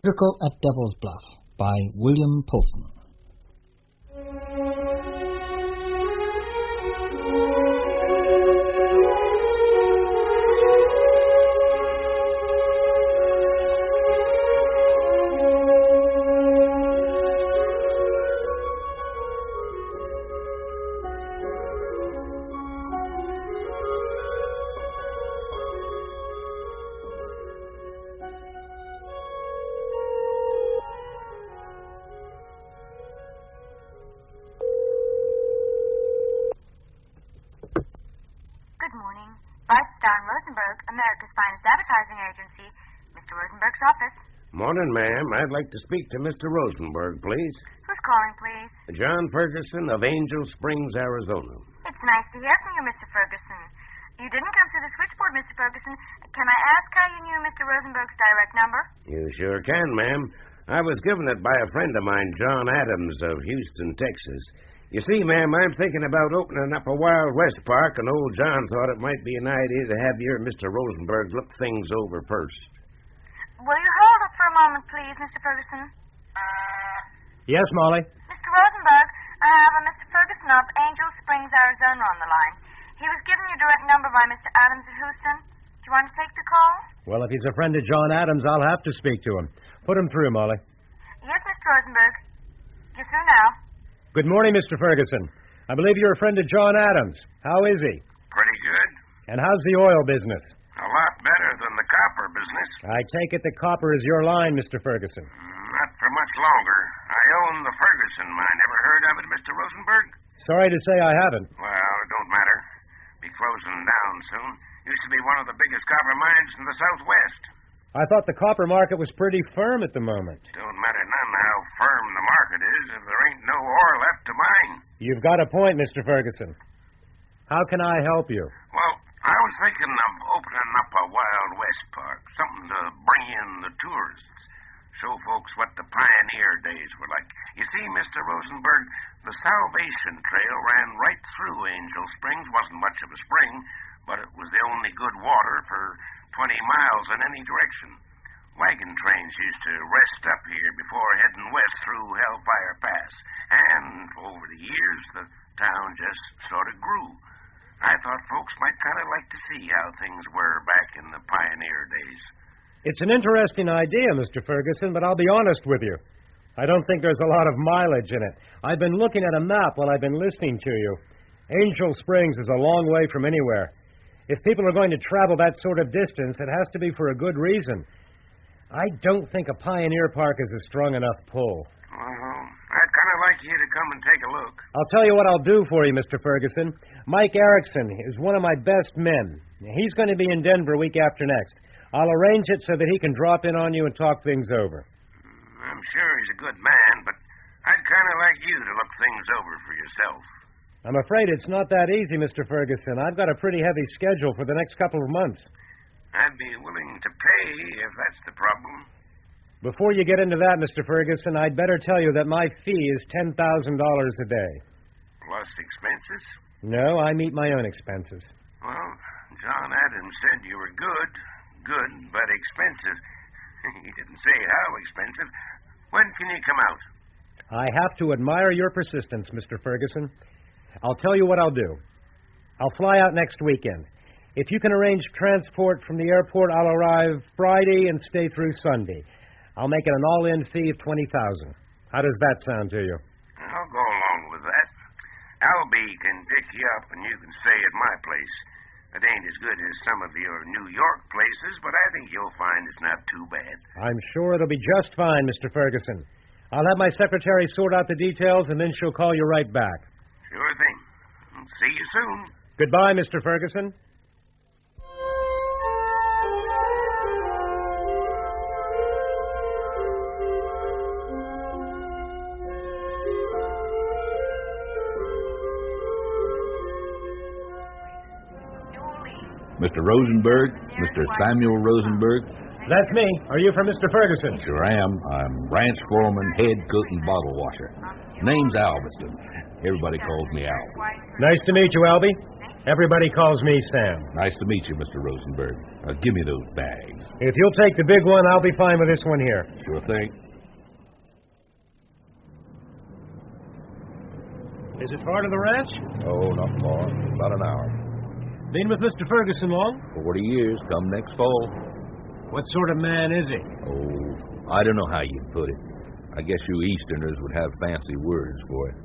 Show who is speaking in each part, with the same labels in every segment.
Speaker 1: Miracle at Devil's Bluff by William Poulsen.
Speaker 2: America's finest advertising agency. Mr. Rosenberg's office.
Speaker 3: Morning, ma'am. I'd like to speak to Mr. Rosenberg, please.
Speaker 2: Who's calling, please?
Speaker 3: John Ferguson of Angel Springs, Arizona.
Speaker 2: It's nice to hear from you, Mr. Ferguson. You didn't come through the switchboard, Mr. Ferguson. Can I ask how you knew Mr. Rosenberg's direct number?
Speaker 3: You sure can, ma'am. I was given it by a friend of mine, John Adams of Houston, Texas. You see, ma'am, I'm thinking about opening up a Wild West park, and old John thought it might be an idea to have you and Mr. Rosenberg look things over first.
Speaker 2: Will you hold up for a moment, please, Mr. Ferguson?
Speaker 1: Yes, Molly?
Speaker 2: Mr. Rosenberg, I have a Mr. Ferguson of Angel Springs, Arizona on the line. He was given your direct number by Mr. Adams of Houston. Do you want to take the call?
Speaker 1: Well, if he's a friend of John Adams, I'll have to speak to him. Put him through, Molly.
Speaker 2: Yes, Mr. Rosenberg. You're through now.
Speaker 1: Good morning, Mr. Ferguson. I believe you're a friend of John Adams. How is he?
Speaker 4: Pretty good.
Speaker 1: And how's the oil business?
Speaker 4: A lot better than the copper business.
Speaker 1: I take it the copper is your line, Mr. Ferguson.
Speaker 4: Not for much longer. I own the Ferguson mine. Ever heard of it, Mr. Rosenberg?
Speaker 1: Sorry to say I haven't.
Speaker 4: Well, it don't matter. Be closing down soon. Used to be one of the biggest copper mines in the Southwest.
Speaker 1: I thought the copper market was pretty firm at the moment.
Speaker 4: Don't matter none how firm the market is if there ain't no ore left to mine.
Speaker 1: You've got a point, Mr. Ferguson. How can I help you?
Speaker 4: Well, I was thinking of opening up a Wild West park, something to bring in the tourists, show folks what the pioneer days were like. You see, Mr. Rosenberg, the Salvation Trail ran right through Angel Springs. Wasn't much of a spring, but it was the only good water for 20 miles in any direction. Wagon trains used to rest up here before heading west through Hellfire Pass. And over the years, the town just sort of grew. I thought folks might kind of like to see how things were back in the pioneer days.
Speaker 1: It's an interesting idea, Mr. Ferguson, but I'll be honest with you. I don't think there's a lot of mileage in it. I've been looking at a map while I've been listening to you. Angel Springs is a long way from anywhere. If people are going to travel that sort of distance, it has to be for a good reason. I don't think a pioneer park is a strong enough pull.
Speaker 4: I'd kind of like you to come and take a look.
Speaker 1: I'll tell you what I'll do for you, Mr. Ferguson. Mike Erickson is one of my best men. He's going to be in Denver week after next. I'll arrange it so that he can drop in on you and talk things over.
Speaker 4: I'm sure he's a good man, but I'd kind of like you to look things over for yourself.
Speaker 1: I'm afraid it's not that easy, Mr. Ferguson. I've got a pretty heavy schedule for the next couple of months.
Speaker 4: I'd be willing to pay if that's the problem.
Speaker 1: Before you get into that, Mr. Ferguson, I'd better tell you that my fee is $10,000 a day.
Speaker 4: Plus expenses?
Speaker 1: No, I meet my own expenses.
Speaker 4: Well, John Adams said you were good, but expensive. He didn't say how expensive. When can you come out?
Speaker 1: I have to admire your persistence, Mr. Ferguson. I'll tell you what I'll do. I'll fly out next weekend. If you can arrange transport from the airport, I'll arrive Friday and stay through Sunday. I'll make it an all-in fee of $20,000. How does that sound to you?
Speaker 4: I'll go along with that. Albie can pick you up and you can stay at my place. It ain't as good as some of your New York places, but I think you'll find it's not too bad.
Speaker 1: I'm sure it'll be just fine, Mr. Ferguson. I'll have my secretary sort out the details, and then she'll call you right back.
Speaker 4: Sure thing. See you soon.
Speaker 1: Goodbye, Mr. Ferguson.
Speaker 5: Mr. Rosenberg, Mr. Samuel Rosenberg.
Speaker 1: That's me. Are you from Mr. Ferguson?
Speaker 5: Sure am. I'm ranch foreman, head cook, and bottle washer. Name's Alveston. Everybody calls me Al.
Speaker 1: Nice to meet you, Albie. Everybody calls me Sam.
Speaker 5: Nice to meet you, Mr. Rosenberg. Give me those bags.
Speaker 1: If you'll take the big one, I'll be fine with this one here.
Speaker 5: Sure thing.
Speaker 1: Is it far to the ranch?
Speaker 5: Oh, not far. About an hour.
Speaker 1: Been with Mr. Ferguson long?
Speaker 5: 40 years, come next fall.
Speaker 1: What sort of man is he?
Speaker 5: Oh, I don't know how you'd put it. I guess you Easterners would have fancy words for it.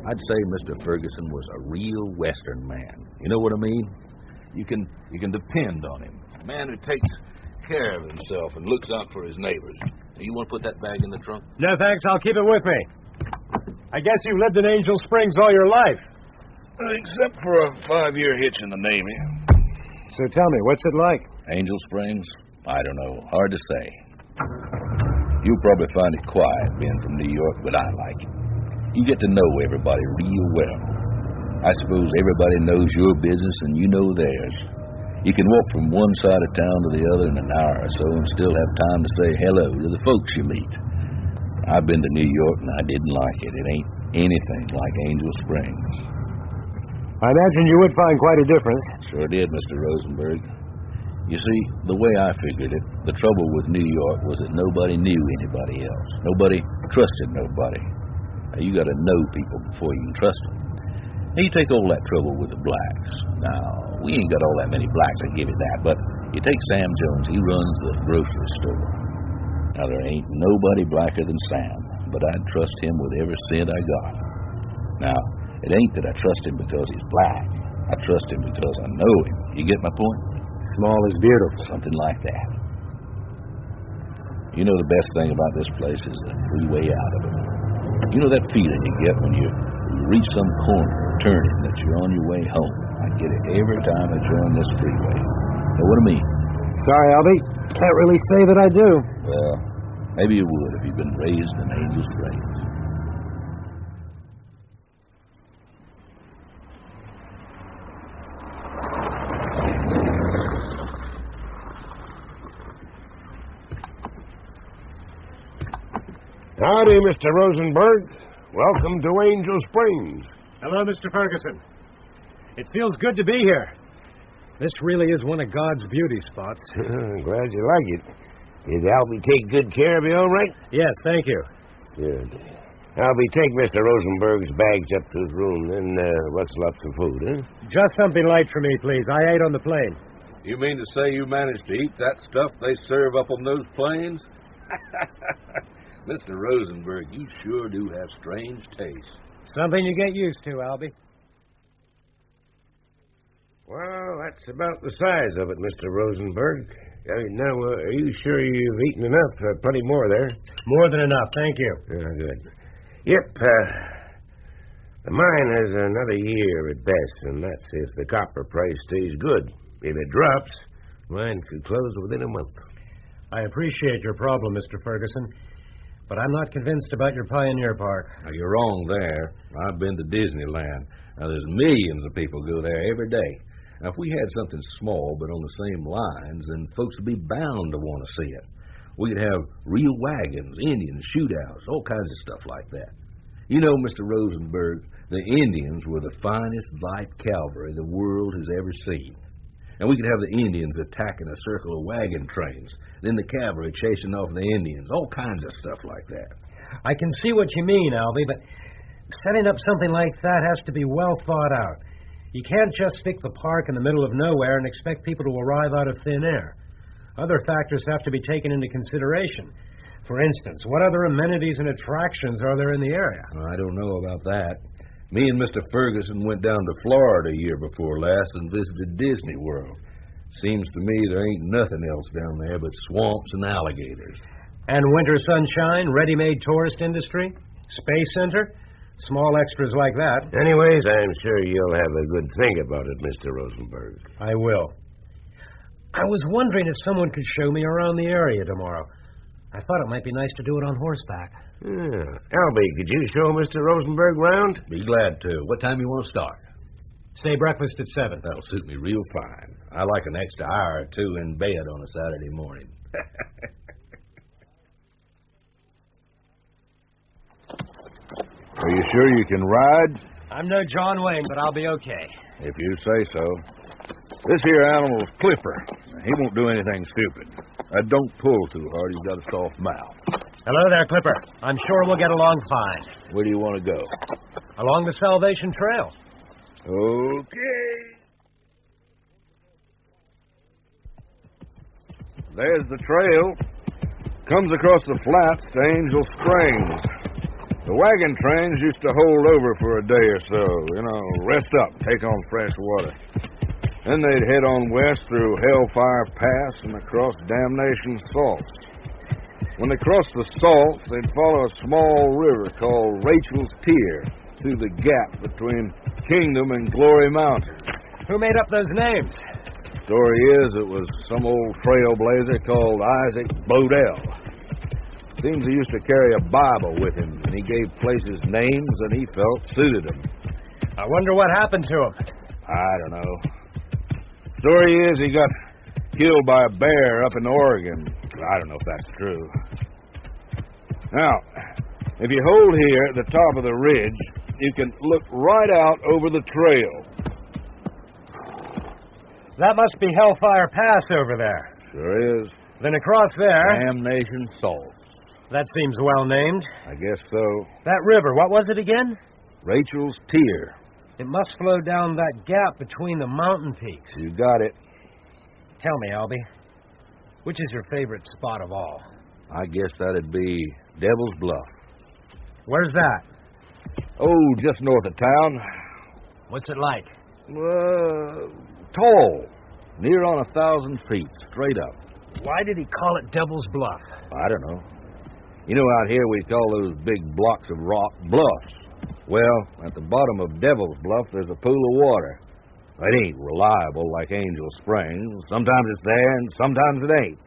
Speaker 5: I'd say Mr. Ferguson was a real Western man. You know what I mean? You can depend on him. A man who takes care of himself and looks out for his neighbors. You want to put that bag in the trunk?
Speaker 1: No, thanks. I'll keep it with me. I guess you lived in Angel Springs all your life.
Speaker 5: Except for a 5-year hitch in the Navy.
Speaker 1: So tell me, what's it like?
Speaker 5: Angel Springs? I don't know. Hard to say. You'll probably find it quiet being from New York, but I like it. You get to know everybody real well. I suppose everybody knows your business and you know theirs. You can walk from one side of town to the other in an hour or so and still have time to say hello to the folks you meet. I've been to New York and I didn't like it. It ain't anything like Angel Springs.
Speaker 1: I imagine you would find quite a difference.
Speaker 5: Sure did, Mr. Rosenberg. You see, the way I figured it, the trouble with New York was that nobody knew anybody else. Nobody trusted nobody. Now, you got to know people before you can trust them. Now, you take all that trouble with the blacks. Now, we ain't got all that many blacks, I give you that, but you take Sam Jones, he runs the grocery store. Now, there ain't nobody blacker than Sam, but I'd trust him with every cent I got. Now, it ain't that I trust him because he's black. I trust him because I know him. You get my point?
Speaker 1: Small is beautiful.
Speaker 5: Something like that. You know the best thing about this place is the freeway out of it. You know that feeling you get when you reach some corner or turning that you're on your way home. I get it every time I join this freeway. Know what I mean?
Speaker 1: Sorry, Albie. Can't really say that I do.
Speaker 5: Well, maybe you would if you'd been raised in Angel Springs.
Speaker 3: Howdy, Mr. Rosenberg. Welcome to Angel Springs.
Speaker 1: Hello, Mr. Ferguson. It feels good to be here. This really is one of God's beauty spots.
Speaker 3: Glad you like it. Did Albie take good care of you, all right?
Speaker 1: Yes, thank you.
Speaker 3: Good. Albie, take Mr. Rosenberg's bags up to his room, then what's left of food, huh?
Speaker 1: Just something light for me, please. I ate on the plane.
Speaker 5: You mean to say you managed to eat that stuff they serve up on those planes? Mr. Rosenberg, you sure do have strange taste.
Speaker 1: Something you get used to, Albie.
Speaker 3: Well, that's about the size of it, Mr. Rosenberg. Now, are you sure you've eaten enough? Plenty more there.
Speaker 1: More than enough, thank you.
Speaker 3: Good. Yep, the mine has another year at best, and that's if the copper price stays good. If it drops, mine could close within a month.
Speaker 1: I appreciate your problem, Mr. Ferguson, but I'm not convinced about your Pioneer Park.
Speaker 5: Now, you're wrong there. I've been to Disneyland. Now, there's millions of people go there every day. Now, if we had something small but on the same lines, then folks would be bound to want to see it. We could have real wagons, Indians, shootouts, all kinds of stuff like that. You know, Mr. Rosenberg, the Indians were the finest light cavalry the world has ever seen. And we could have the Indians attacking a circle of wagon trains, then the cavalry chasing off the Indians, all kinds of stuff like that.
Speaker 1: I can see what you mean, Albie, but setting up something like that has to be well thought out. You can't just stick the park in the middle of nowhere and expect people to arrive out of thin air. Other factors have to be taken into consideration. For instance, what other amenities and attractions are there in the area?
Speaker 5: I don't know about that. Me and Mr. Ferguson went down to Florida a year before last and visited Disney World. Seems to me there ain't nothing else down there but swamps and alligators.
Speaker 1: And winter sunshine, ready-made tourist industry, space center, small extras like that.
Speaker 3: Anyways, I'm sure you'll have a good think about it, Mr. Rosenberg.
Speaker 1: I will. I was wondering if someone could show me around the area tomorrow. I thought it might be nice to do it on horseback.
Speaker 3: Albie, could you show Mr. Rosenberg round?
Speaker 5: Be glad to. What time you want to start?
Speaker 1: Say breakfast at 7.
Speaker 5: That'll suit me real fine. I like an extra hour or two in bed on a Saturday morning.
Speaker 6: Are you sure you can ride?
Speaker 1: I'm no John Wayne, but I'll be okay.
Speaker 6: If you say so. This here animal's Clipper. He won't do anything stupid. Don't pull too hard. He's got a soft mouth.
Speaker 1: Hello there, Clipper. I'm sure we'll get along fine.
Speaker 6: Where do you want to go?
Speaker 1: Along the Salvation Trail.
Speaker 6: Okay. There's the trail. Comes across the flats to Angel Springs. The wagon trains used to hold over for a day or so, rest up, take on fresh water. Then they'd head on west through Hellfire Pass and across Damnation Salts. When they crossed the Salts, they'd follow a small river called Rachel's Tear through the gap between Kingdom and Glory Mountain.
Speaker 1: Who made up those names?
Speaker 6: Story is it was some old trailblazer called Isaac Bodell. Seems he used to carry a Bible with him, and he gave places names that he felt suited him.
Speaker 1: I wonder what happened to him.
Speaker 6: I don't know. Story is he got killed by a bear up in Oregon. I don't know if that's true. Now, if you hold here at the top of the ridge, you can look right out over the trail.
Speaker 1: That must be Hellfire Pass over there.
Speaker 6: Sure is.
Speaker 1: Then across there...
Speaker 6: Damnation Salt.
Speaker 1: That seems well named.
Speaker 6: I guess so.
Speaker 1: That river, what was it again?
Speaker 6: Rachel's Tear.
Speaker 1: It must flow down that gap between the mountain peaks.
Speaker 6: You got it.
Speaker 1: Tell me, Albie, which is your favorite spot of all?
Speaker 6: I guess that'd be Devil's Bluff.
Speaker 1: Where's that?
Speaker 6: Oh, just north of town.
Speaker 1: What's it like?
Speaker 6: Tall. Near on 1,000 feet, straight up.
Speaker 1: Why did he call it Devil's Bluff?
Speaker 6: I don't know. Out here we call those big blocks of rock bluffs. Well, at the bottom of Devil's Bluff, there's a pool of water. It ain't reliable like Angel Springs. Sometimes it's there, and sometimes it ain't.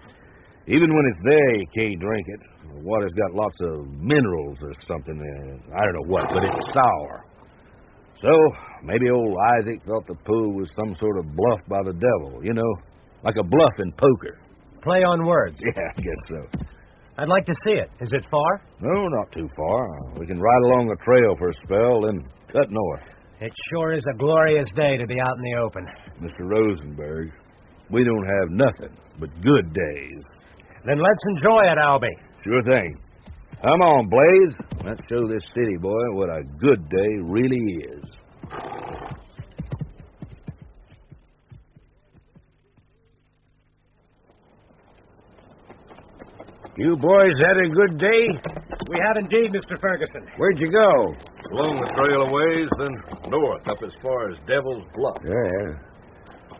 Speaker 6: Even when it's there, you can't drink it. The water's got lots of minerals or something in it. I don't know what, but it's sour. So, maybe old Isaac thought the pool was some sort of bluff by the devil, like a bluff in poker.
Speaker 1: Play on words.
Speaker 6: Yeah, I guess so.
Speaker 1: I'd like to see it. Is it far?
Speaker 6: No, not too far. We can ride along the trail for a spell, then cut north.
Speaker 1: It sure is a glorious day to be out in the open.
Speaker 6: Mr. Rosenberg, we don't have nothing but good days.
Speaker 1: Then let's enjoy it, Albie.
Speaker 6: Sure thing. Come on, Blaze. Let's show this city boy what a good day really is.
Speaker 3: You boys had a good day?
Speaker 1: We have indeed, Mr. Ferguson.
Speaker 3: Where'd you go?
Speaker 6: Along the trail a ways, then north, up as far as Devil's Bluff.
Speaker 3: Yeah.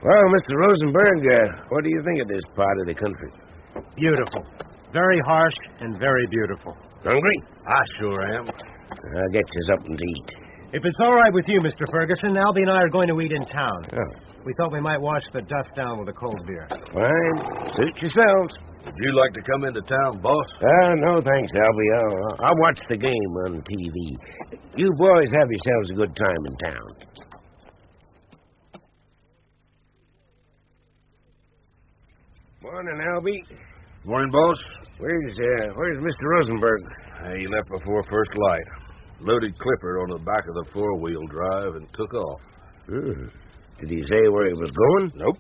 Speaker 3: Well, Mr. Rosenberg, what do you think of this part of the country?
Speaker 1: Beautiful. Very harsh and very beautiful.
Speaker 3: Hungry?
Speaker 6: I sure am.
Speaker 3: I'll get you something to eat.
Speaker 1: If it's all right with you, Mr. Ferguson, Albie and I are going to eat in town.
Speaker 3: Oh.
Speaker 1: We thought we might wash the dust down with a cold beer.
Speaker 3: Fine. Suit yourselves.
Speaker 6: Would you like to come into town, boss?
Speaker 3: No, thanks, Albie. I'll watch the game on TV. You boys have yourselves a good time in town. Morning, Albie.
Speaker 6: Morning, boss.
Speaker 3: Where's Mr. Rosenberg?
Speaker 6: He left before first light. Loaded Clipper on the back of the four-wheel drive and took off.
Speaker 3: Did he say where he was going?
Speaker 6: Nope.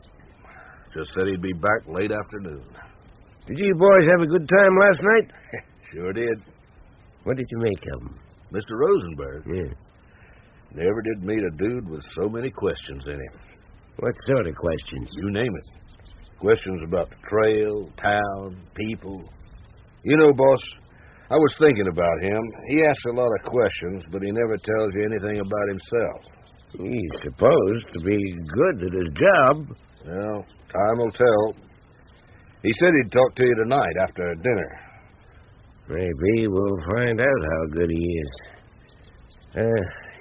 Speaker 6: Just said he'd be back late afternoon.
Speaker 3: Did you boys have a good time last night?
Speaker 6: Sure did.
Speaker 3: What did you make of him?
Speaker 6: Mr. Rosenberg?
Speaker 3: Yeah.
Speaker 6: Never did meet a dude with so many questions in him.
Speaker 3: What sort of questions?
Speaker 6: You name it. Questions about the trail, town, people. Boss, I was thinking about him. He asks a lot of questions, but he never tells you anything about himself.
Speaker 3: He's supposed to be good at his job.
Speaker 6: Well, time will tell. He said he'd talk to you tonight after dinner.
Speaker 3: Maybe we'll find out how good he is.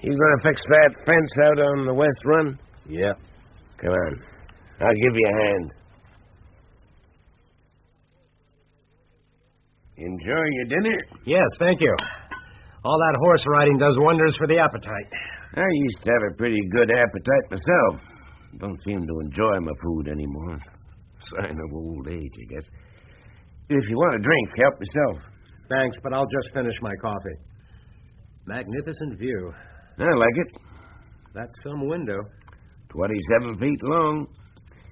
Speaker 3: You gonna fix that fence out on the west run?
Speaker 6: Yeah.
Speaker 3: Come on. I'll give you a hand. Enjoy your dinner?
Speaker 1: Yes, thank you. All that horse riding does wonders for the appetite.
Speaker 3: I used to have a pretty good appetite myself. Don't seem to enjoy my food anymore. Sign of old age, I guess. If you want a drink, help yourself.
Speaker 1: Thanks, but I'll just finish my coffee. Magnificent view.
Speaker 3: I like it.
Speaker 1: That's some window.
Speaker 3: 27 feet long.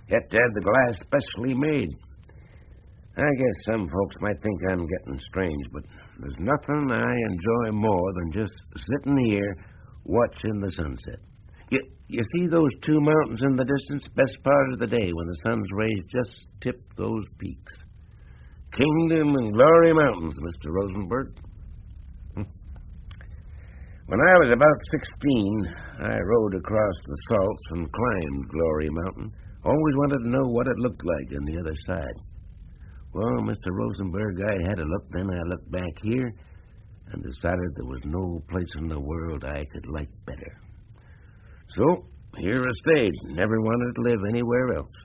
Speaker 3: Had to have the glass specially made. I guess some folks might think I'm getting strange, but there's nothing I enjoy more than just sitting here watching the sunset. You see those two mountains in the distance? Best part of the day when the sun's rays just tip those peaks. Kingdom and Glory Mountains, Mr. Rosenberg. When I was about 16, I rode across the salts and climbed Glory Mountain. Always wanted to know what it looked like on the other side. Well, Mr. Rosenberg, I had a look. Then I looked back here and decided there was no place in the world I could like better. So, here I stayed. Never wanted to live anywhere else.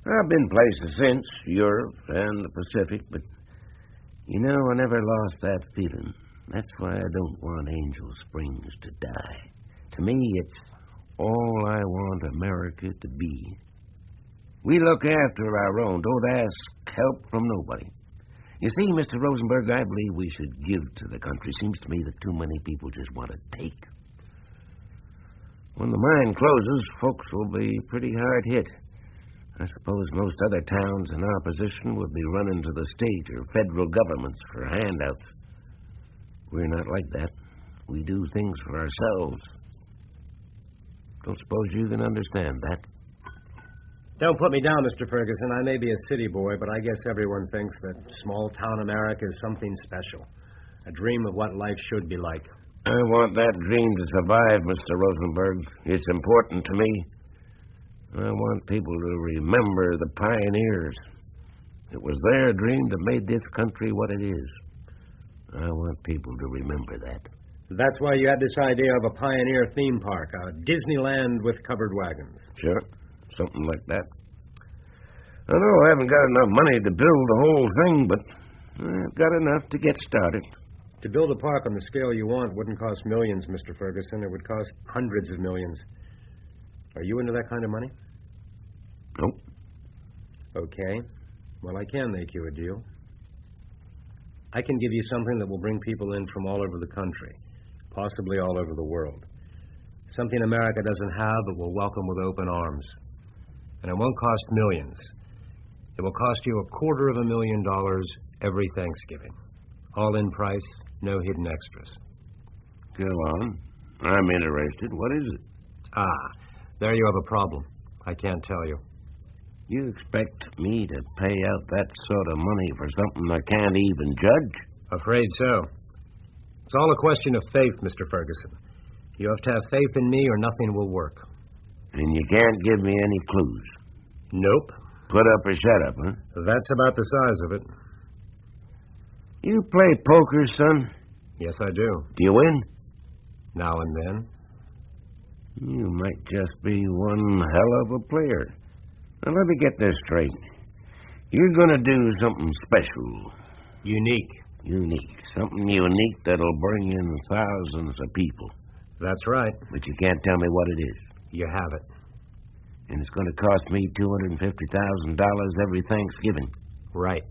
Speaker 3: I've been places since, Europe and the Pacific, but, I never lost that feeling. That's why I don't want Angel Springs to die. To me, it's all I want America to be. We look after our own, don't ask help from nobody. You see, Mr. Rosenberg, I believe we should give to the country. Seems to me that too many people just want to take. When the mine closes, folks will be pretty hard hit. I suppose most other towns in our position would be running to the state or federal governments for handouts. We're not like that. We do things for ourselves. Don't suppose you can understand that.
Speaker 1: Don't put me down, Mr. Ferguson. I may be a city boy, but I guess everyone thinks that small-town America is something special. A dream of what life should be like.
Speaker 3: I want that dream to survive, Mr. Rosenberg. It's important to me. I want people to remember the pioneers. It was their dream that made this country what it is. I want people to remember that.
Speaker 1: That's why you had this idea of a pioneer theme park, a Disneyland with covered wagons.
Speaker 3: Sure, something like that. I know I haven't got enough money to build the whole thing, but I've got enough to get started.
Speaker 1: To build a park on the scale you want wouldn't cost millions, Mr. Ferguson. It would cost hundreds of millions. Are you into that kind of money?
Speaker 3: Nope.
Speaker 1: Okay. Well, I can make you a deal. I can give you something that will bring people in from all over the country, possibly all over the world. Something America doesn't have but will welcome with open arms. And it won't cost millions. It will cost you $250,000 every Thanksgiving. All in price, no hidden extras.
Speaker 3: Go on. I'm interested. What is it?
Speaker 1: There you have a problem. I can't tell you.
Speaker 3: You expect me to pay out that sort of money for something I can't even judge?
Speaker 1: Afraid so. It's all a question of faith, Mr. Ferguson. You have to have faith in me or nothing will work.
Speaker 3: And you can't give me any clues?
Speaker 1: Nope.
Speaker 3: Put up or shut up, huh?
Speaker 1: That's about the size of it.
Speaker 3: You play poker, son?
Speaker 1: Yes, I do.
Speaker 3: Do you win?
Speaker 1: Now and then.
Speaker 3: You might just be one hell of a player. Now, let me get this straight. You're going to do something special.
Speaker 1: Unique.
Speaker 3: Unique. Something unique that'll bring in thousands of people.
Speaker 1: That's right.
Speaker 3: But you can't tell me what it is.
Speaker 1: You have it.
Speaker 3: And it's going to cost me $250,000 every Thanksgiving.
Speaker 1: Right.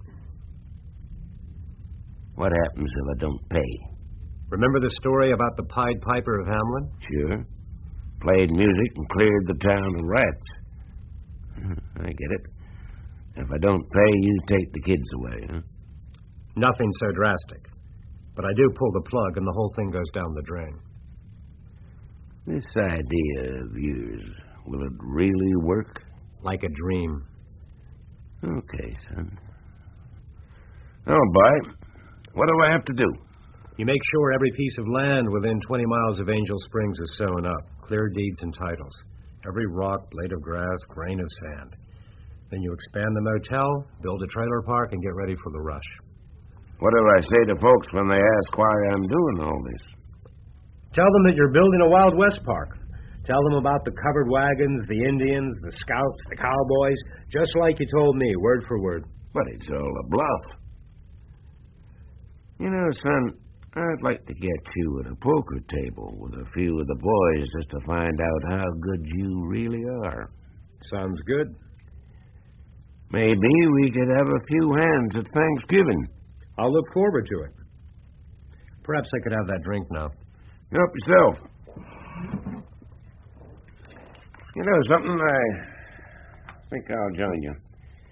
Speaker 3: What happens if I don't pay?
Speaker 1: Remember the story about the Pied Piper of Hamelin?
Speaker 3: Sure. Played music and cleared the town of rats. I get it. If I don't pay, you take the kids away, huh?
Speaker 1: Nothing so drastic. But I do pull the plug and the whole thing goes down the drain.
Speaker 3: This idea of yours, will it really work?
Speaker 1: Like a dream.
Speaker 3: Okay, son. I'll buy. What do I have to do?
Speaker 1: You make sure every piece of land within 20 miles of Angel Springs is sewn up. Clear deeds and titles. Every rock, blade of grass, grain of sand. Then you expand the motel, build a trailer park, and get ready for the rush.
Speaker 3: What do I say to folks when they ask why I'm doing all this?
Speaker 1: Tell them that you're building a Wild West park. Tell them about the covered wagons, the Indians, the scouts, the cowboys, just like you told me, word for word.
Speaker 3: But it's all a bluff. You know, son, I'd like to get you at a poker table with a few of the boys just to find out how good you really are.
Speaker 1: Sounds good.
Speaker 3: Maybe we could have a few hands at Thanksgiving.
Speaker 1: I'll look forward to it. Perhaps I could have that drink now.
Speaker 3: Help yourself. You know something? I think I'll join you.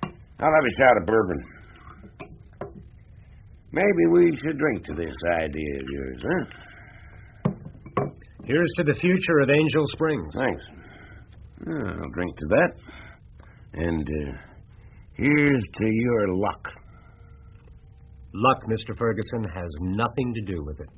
Speaker 3: I'll have a shot of bourbon. Maybe we should drink to this idea of yours, huh?
Speaker 1: Here's to the future of Angel Springs.
Speaker 3: Thanks. I'll drink to that. And here's to your luck.
Speaker 1: Luck, Mr. Ferguson, has nothing to do with it.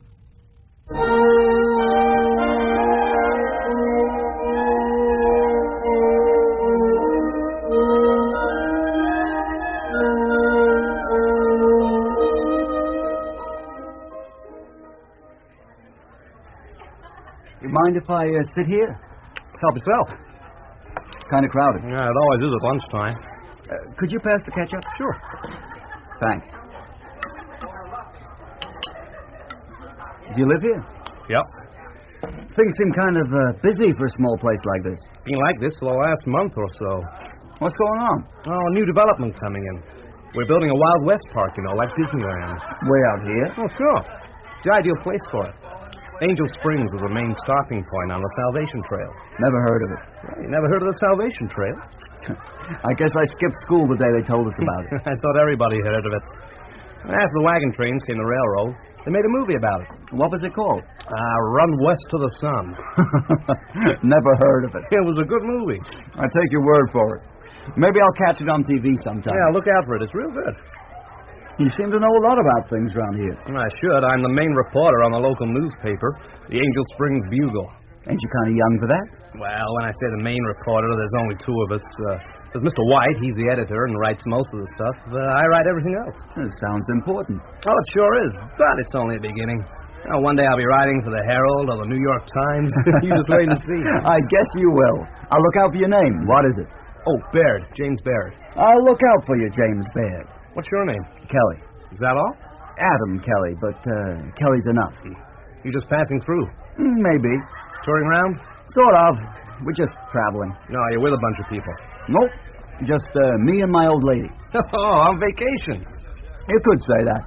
Speaker 7: You mind if I sit here?
Speaker 8: Help yourself.
Speaker 7: Kind of crowded.
Speaker 8: Yeah, it always is at lunchtime.
Speaker 7: Could you pass the ketchup?
Speaker 8: Sure.
Speaker 7: Thanks. Do you live here?
Speaker 8: Yep.
Speaker 7: Things seem kind of busy for a small place like this.
Speaker 8: Been like this for the last month or so.
Speaker 7: What's going on?
Speaker 8: Oh, a new development coming in. We're building a Wild West park, like Disneyland.
Speaker 7: Way out here?
Speaker 8: Oh, sure. It's the ideal place for it. Angel Springs is the main stopping point on the Salvation Trail.
Speaker 7: Never heard of it.
Speaker 8: Well, you never heard of the Salvation Trail?
Speaker 7: I guess I skipped school the day they told us about it.
Speaker 8: I thought everybody had heard of it. After the wagon trains came the railroad, they made a movie about it.
Speaker 7: What was it called?
Speaker 8: Run West to the Sun.
Speaker 7: Never heard of it.
Speaker 8: It was a good movie.
Speaker 7: I take your word for it. Maybe I'll catch it on TV sometime.
Speaker 8: Yeah, look out for it. It's real good.
Speaker 7: You seem to know a lot about things around here.
Speaker 8: I should. I'm the main reporter on the local newspaper, the Angel Springs Bugle.
Speaker 7: Ain't you kind of young for that?
Speaker 8: Well, when I say the main reporter, there's only two of us. There's Mr. White. He's the editor and writes most of the stuff. I write everything else.
Speaker 7: It sounds important.
Speaker 8: Oh, it sure is. But it's only a beginning. One day I'll be writing for the Herald or the New York Times. You just wait and see.
Speaker 7: I guess you will. I'll look out for your name. What is it?
Speaker 8: Oh, Baird. James Baird.
Speaker 7: I'll look out for you, James Baird.
Speaker 8: What's your name?
Speaker 7: Kelly.
Speaker 8: Is that all?
Speaker 7: Adam Kelly, but Kelly's enough.
Speaker 8: You just passing through?
Speaker 7: Maybe.
Speaker 8: Touring around?
Speaker 7: Sort of. We're just traveling.
Speaker 8: No, you're with a bunch of people.
Speaker 7: Nope. Just me and my old lady.
Speaker 8: Oh, on vacation.
Speaker 7: You could say that.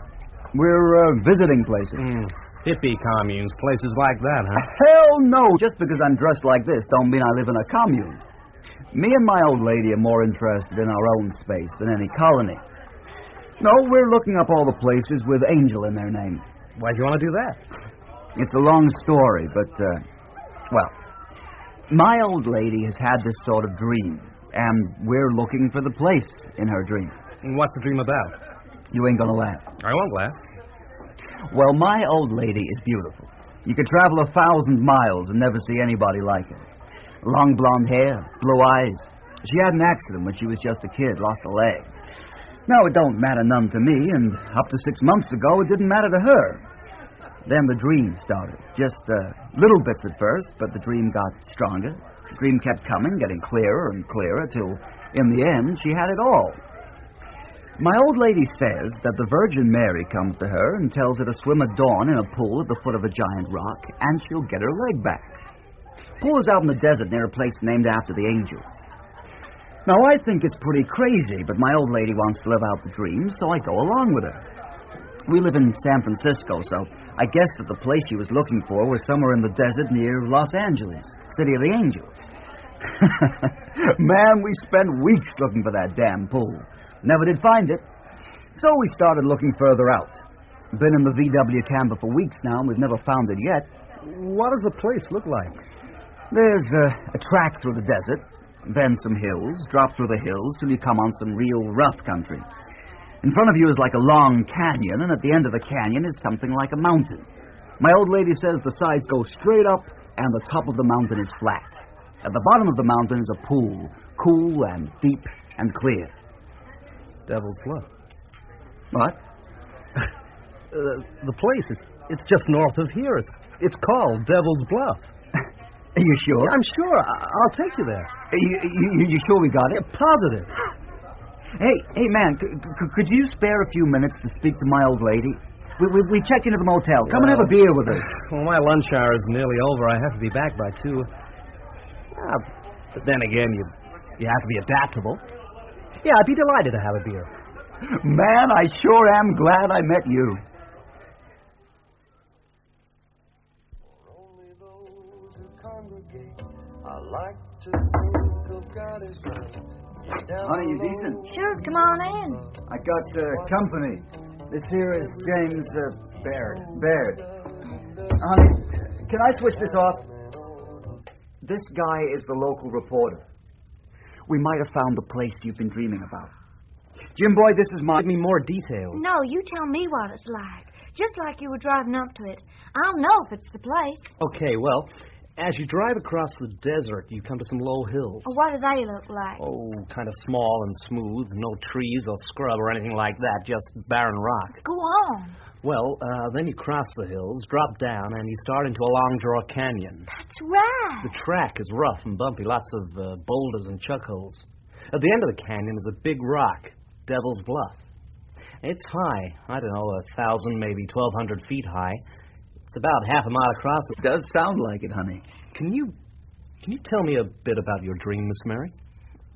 Speaker 7: We're visiting places.
Speaker 8: Hippie communes, places like that, huh?
Speaker 7: Hell no! Just because I'm dressed like this don't mean I live in a commune. Me and my old lady are more interested in our own space than any colony. No, we're looking up all the places with Angel in their name.
Speaker 8: Why'd you want to do that?
Speaker 7: It's a long story, but, well, my old lady has had this sort of dream, and we're looking for the place in her dream.
Speaker 8: And what's the dream about?
Speaker 7: You ain't gonna laugh.
Speaker 8: I won't laugh.
Speaker 7: Well, my old lady is beautiful. You could travel 1,000 miles and never see anybody like her. Long blonde hair, blue eyes. She had an accident when she was just a kid, lost a leg. Now, it don't matter none to me, and up to 6 months ago, it didn't matter to her. Then the dream started. Just little bits at first, but the dream got stronger. The dream kept coming, getting clearer and clearer, till, in the end, she had it all. My old lady says that the Virgin Mary comes to her and tells her to swim at dawn in a pool at the foot of a giant rock, and she'll get her leg back. Pool is out in the desert near a place named after the angels. Now, I think it's pretty crazy, but my old lady wants to live out the dream, so I go along with her. We live in San Francisco, so I guess that the place she was looking for was somewhere in the desert near Los Angeles, City of the Angels. Man, we spent weeks looking for that damn pool. Never did find it. So we started looking further out. Been in the VW camper for weeks now, and we've never found it yet.
Speaker 8: What does the place look like?
Speaker 7: There's a track through the desert, then some hills, drop through the hills till you come on some real rough country. In front of you is like a long canyon, and at the end of the canyon is something like a mountain. My old lady says the sides go straight up, and the top of the mountain is flat. At the bottom of the mountain is a pool, cool and deep and clear.
Speaker 8: Devil's Bluff.
Speaker 7: What?
Speaker 8: The place, it's just north of here. It's called Devil's Bluff.
Speaker 7: Are you sure?
Speaker 8: I'm sure. I'll take you there.
Speaker 7: You sure we got it?
Speaker 8: Positive.
Speaker 7: Hey, man, could you spare a few minutes to speak to my old lady? We checked into the motel. Come and have a beer with us.
Speaker 8: Well, my lunch hour is nearly over. I have to be back by 2. But then again, you have to be adaptable. Yeah, I'd be delighted to have a beer.
Speaker 7: Man, I sure am glad I met you.
Speaker 9: For only those who congregate, I like to
Speaker 7: Honey, you decent?
Speaker 2: Sure, come on in.
Speaker 7: I got company. This here is James Baird. Honey, can I switch this off? This guy is the local reporter. We might have found the place you've been dreaming about. Jim Boy, this is my...
Speaker 8: Give me more details.
Speaker 2: No, you tell me what it's like. Just like you were driving up to it. I'll know if it's the place.
Speaker 8: Okay, well, as you drive across the desert, you come to some low hills.
Speaker 2: What do they look like?
Speaker 8: Oh, kind of small and smooth. No trees or scrub or anything like that. Just barren rock.
Speaker 2: Go on.
Speaker 8: Well, then you cross the hills, drop down, and you start into a long draw canyon.
Speaker 2: That's right.
Speaker 8: The track is rough and bumpy. Lots of boulders and chuck holes. At the end of the canyon is a big rock, Devil's Bluff. It's high. I don't know, 1,000, maybe 1,200 feet high. It's about half a mile across.
Speaker 7: It does sound like it, honey.
Speaker 8: Can you tell me a bit about your dream, Miss Mary?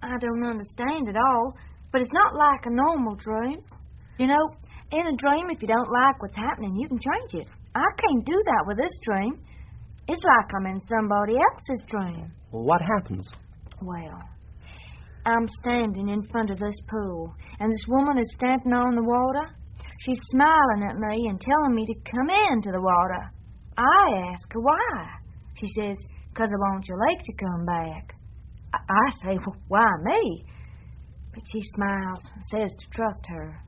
Speaker 2: I don't understand it all, but it's not like a normal dream. You know, in a dream, if you don't like what's happening, you can change it. I can't do that with this dream. It's like I'm in somebody else's dream.
Speaker 8: Well, what happens?
Speaker 2: Well, I'm standing in front of this pool, and this woman is standing on the water. She's smiling at me and telling me to come into the water. I ask her why. She says, 'cause I want your leg to come back. I say, well, why me? But she smiles and says to trust her.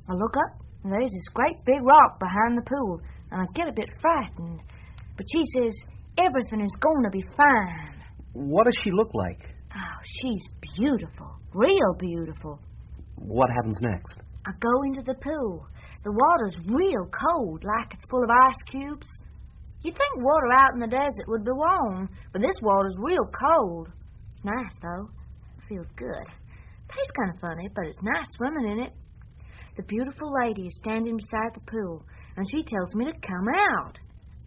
Speaker 2: I look up, and there's this great big rock behind the pool, and I get a bit frightened. But she says, everything is going to be fine.
Speaker 8: What does she look like?
Speaker 2: Oh, she's beautiful, real beautiful.
Speaker 8: What happens next?
Speaker 2: I go into the pool. The water's real cold, like it's full of ice cubes. You'd think water out in the desert would be warm, but this water's real cold. It's nice, though. It feels good. Tastes kind of funny, but it's nice swimming in it. The beautiful lady is standing beside the pool, and she tells me to come out.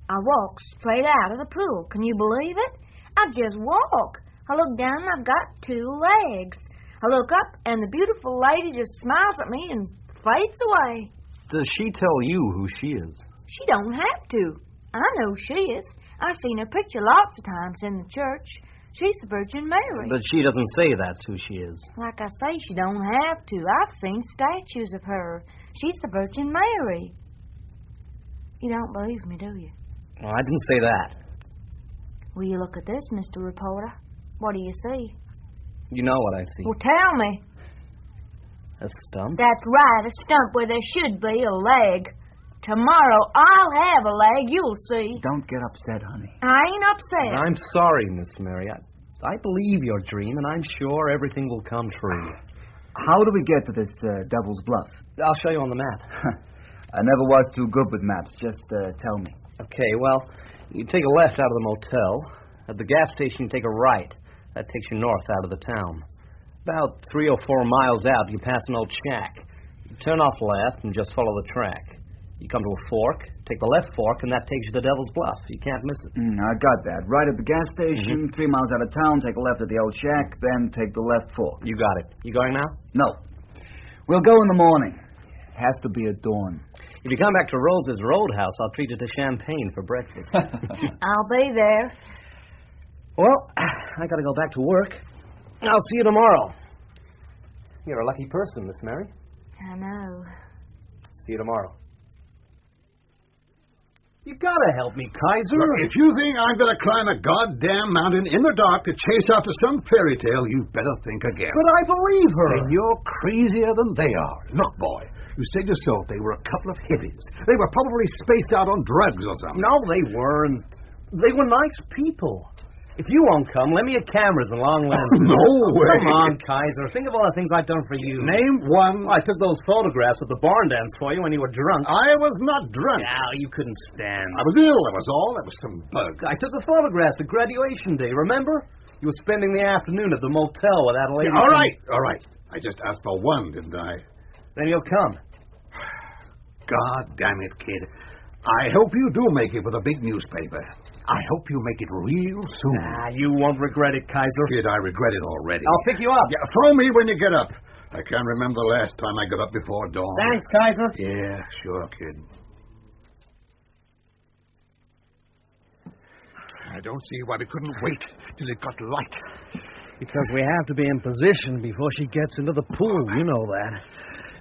Speaker 2: I walk straight out of the pool. Can you believe it? I just walk. I look down, and I've got 2 legs. I look up, and the beautiful lady just smiles at me and fades away.
Speaker 8: Does she tell you who she is?
Speaker 2: She don't have to. I know who she is. I've seen her picture lots of times in the church. She's the Virgin Mary.
Speaker 8: But she doesn't say that's who she is.
Speaker 2: Like I say, she don't have to. I've seen statues of her. She's the Virgin Mary. You don't believe me, do you?
Speaker 8: Well, I didn't say that.
Speaker 2: Will you look at this, Mr. Reporter? What do you see?
Speaker 8: You know what I see.
Speaker 2: Well, tell me.
Speaker 8: A stump?
Speaker 2: That's right, a stump where there should be a leg. Tomorrow I'll have a leg, you'll see.
Speaker 7: Don't get upset, honey.
Speaker 2: I ain't upset.
Speaker 8: I'm sorry, Miss Mary. I believe your dream, and I'm sure everything will come true.
Speaker 7: How do we get to this Devil's Bluff?
Speaker 8: I'll show you on the map.
Speaker 7: I never was too good with maps. Just tell me.
Speaker 8: Okay, well, you take a left out of the motel. At the gas station, you take a right. That takes you north out of the town. About 3 or 4 miles out, you pass an old shack. You turn off left and just follow the track. You come to a fork, take the left fork, and that takes you to Devil's Bluff. You can't miss it.
Speaker 7: I got that. Right at the gas station, 3 miles out of town, take a left at the old shack, then take the left fork.
Speaker 8: You got it. You going now?
Speaker 7: No. We'll go in the morning. Has to be at dawn.
Speaker 8: If you come back to Rose's Roadhouse, I'll treat you to champagne for breakfast.
Speaker 2: I'll be there.
Speaker 8: Well, I gotta go back to work. I'll see you tomorrow. You're a lucky person, Miss Mary.
Speaker 2: I know.
Speaker 8: See you tomorrow. You gotta help me, Kaiser.
Speaker 9: Look, if you think I'm gonna climb a goddamn mountain in the dark to chase after some fairy tale, you better think again.
Speaker 8: But I believe her.
Speaker 9: Then you're crazier than they are. Look, boy, you said yourself they were a couple of hippies. They were probably spaced out on drugs or something.
Speaker 8: No, they weren't. They were nice people. If you won't come, lend me your cameras and long lenses.
Speaker 9: No way.
Speaker 8: Come on, Kaiser. Think of all the things I've done for you.
Speaker 9: Name one.
Speaker 8: I took those photographs at the barn dance for you when you were drunk.
Speaker 9: I was not drunk.
Speaker 8: Now, you couldn't stand.
Speaker 9: I was ill, that was all. That was some bug.
Speaker 8: I took the photographs at graduation day, remember? You were spending the afternoon at the motel with that lady.
Speaker 9: Yeah, all right. I just asked for one, didn't I?
Speaker 8: Then you'll come.
Speaker 9: God damn it, kid. I hope you do make it with a big newspaper. I hope you make it real soon.
Speaker 8: You won't regret it, Kaiser.
Speaker 9: Kid, I regret it already.
Speaker 8: I'll pick you up.
Speaker 9: Yeah, throw me when you get up. I can't remember the last time I got up before dawn.
Speaker 8: Thanks, Kaiser.
Speaker 9: Yeah, sure, kid. I don't see why we couldn't wait till it got light.
Speaker 8: Because we have to be in position before she gets into the pool. You know that.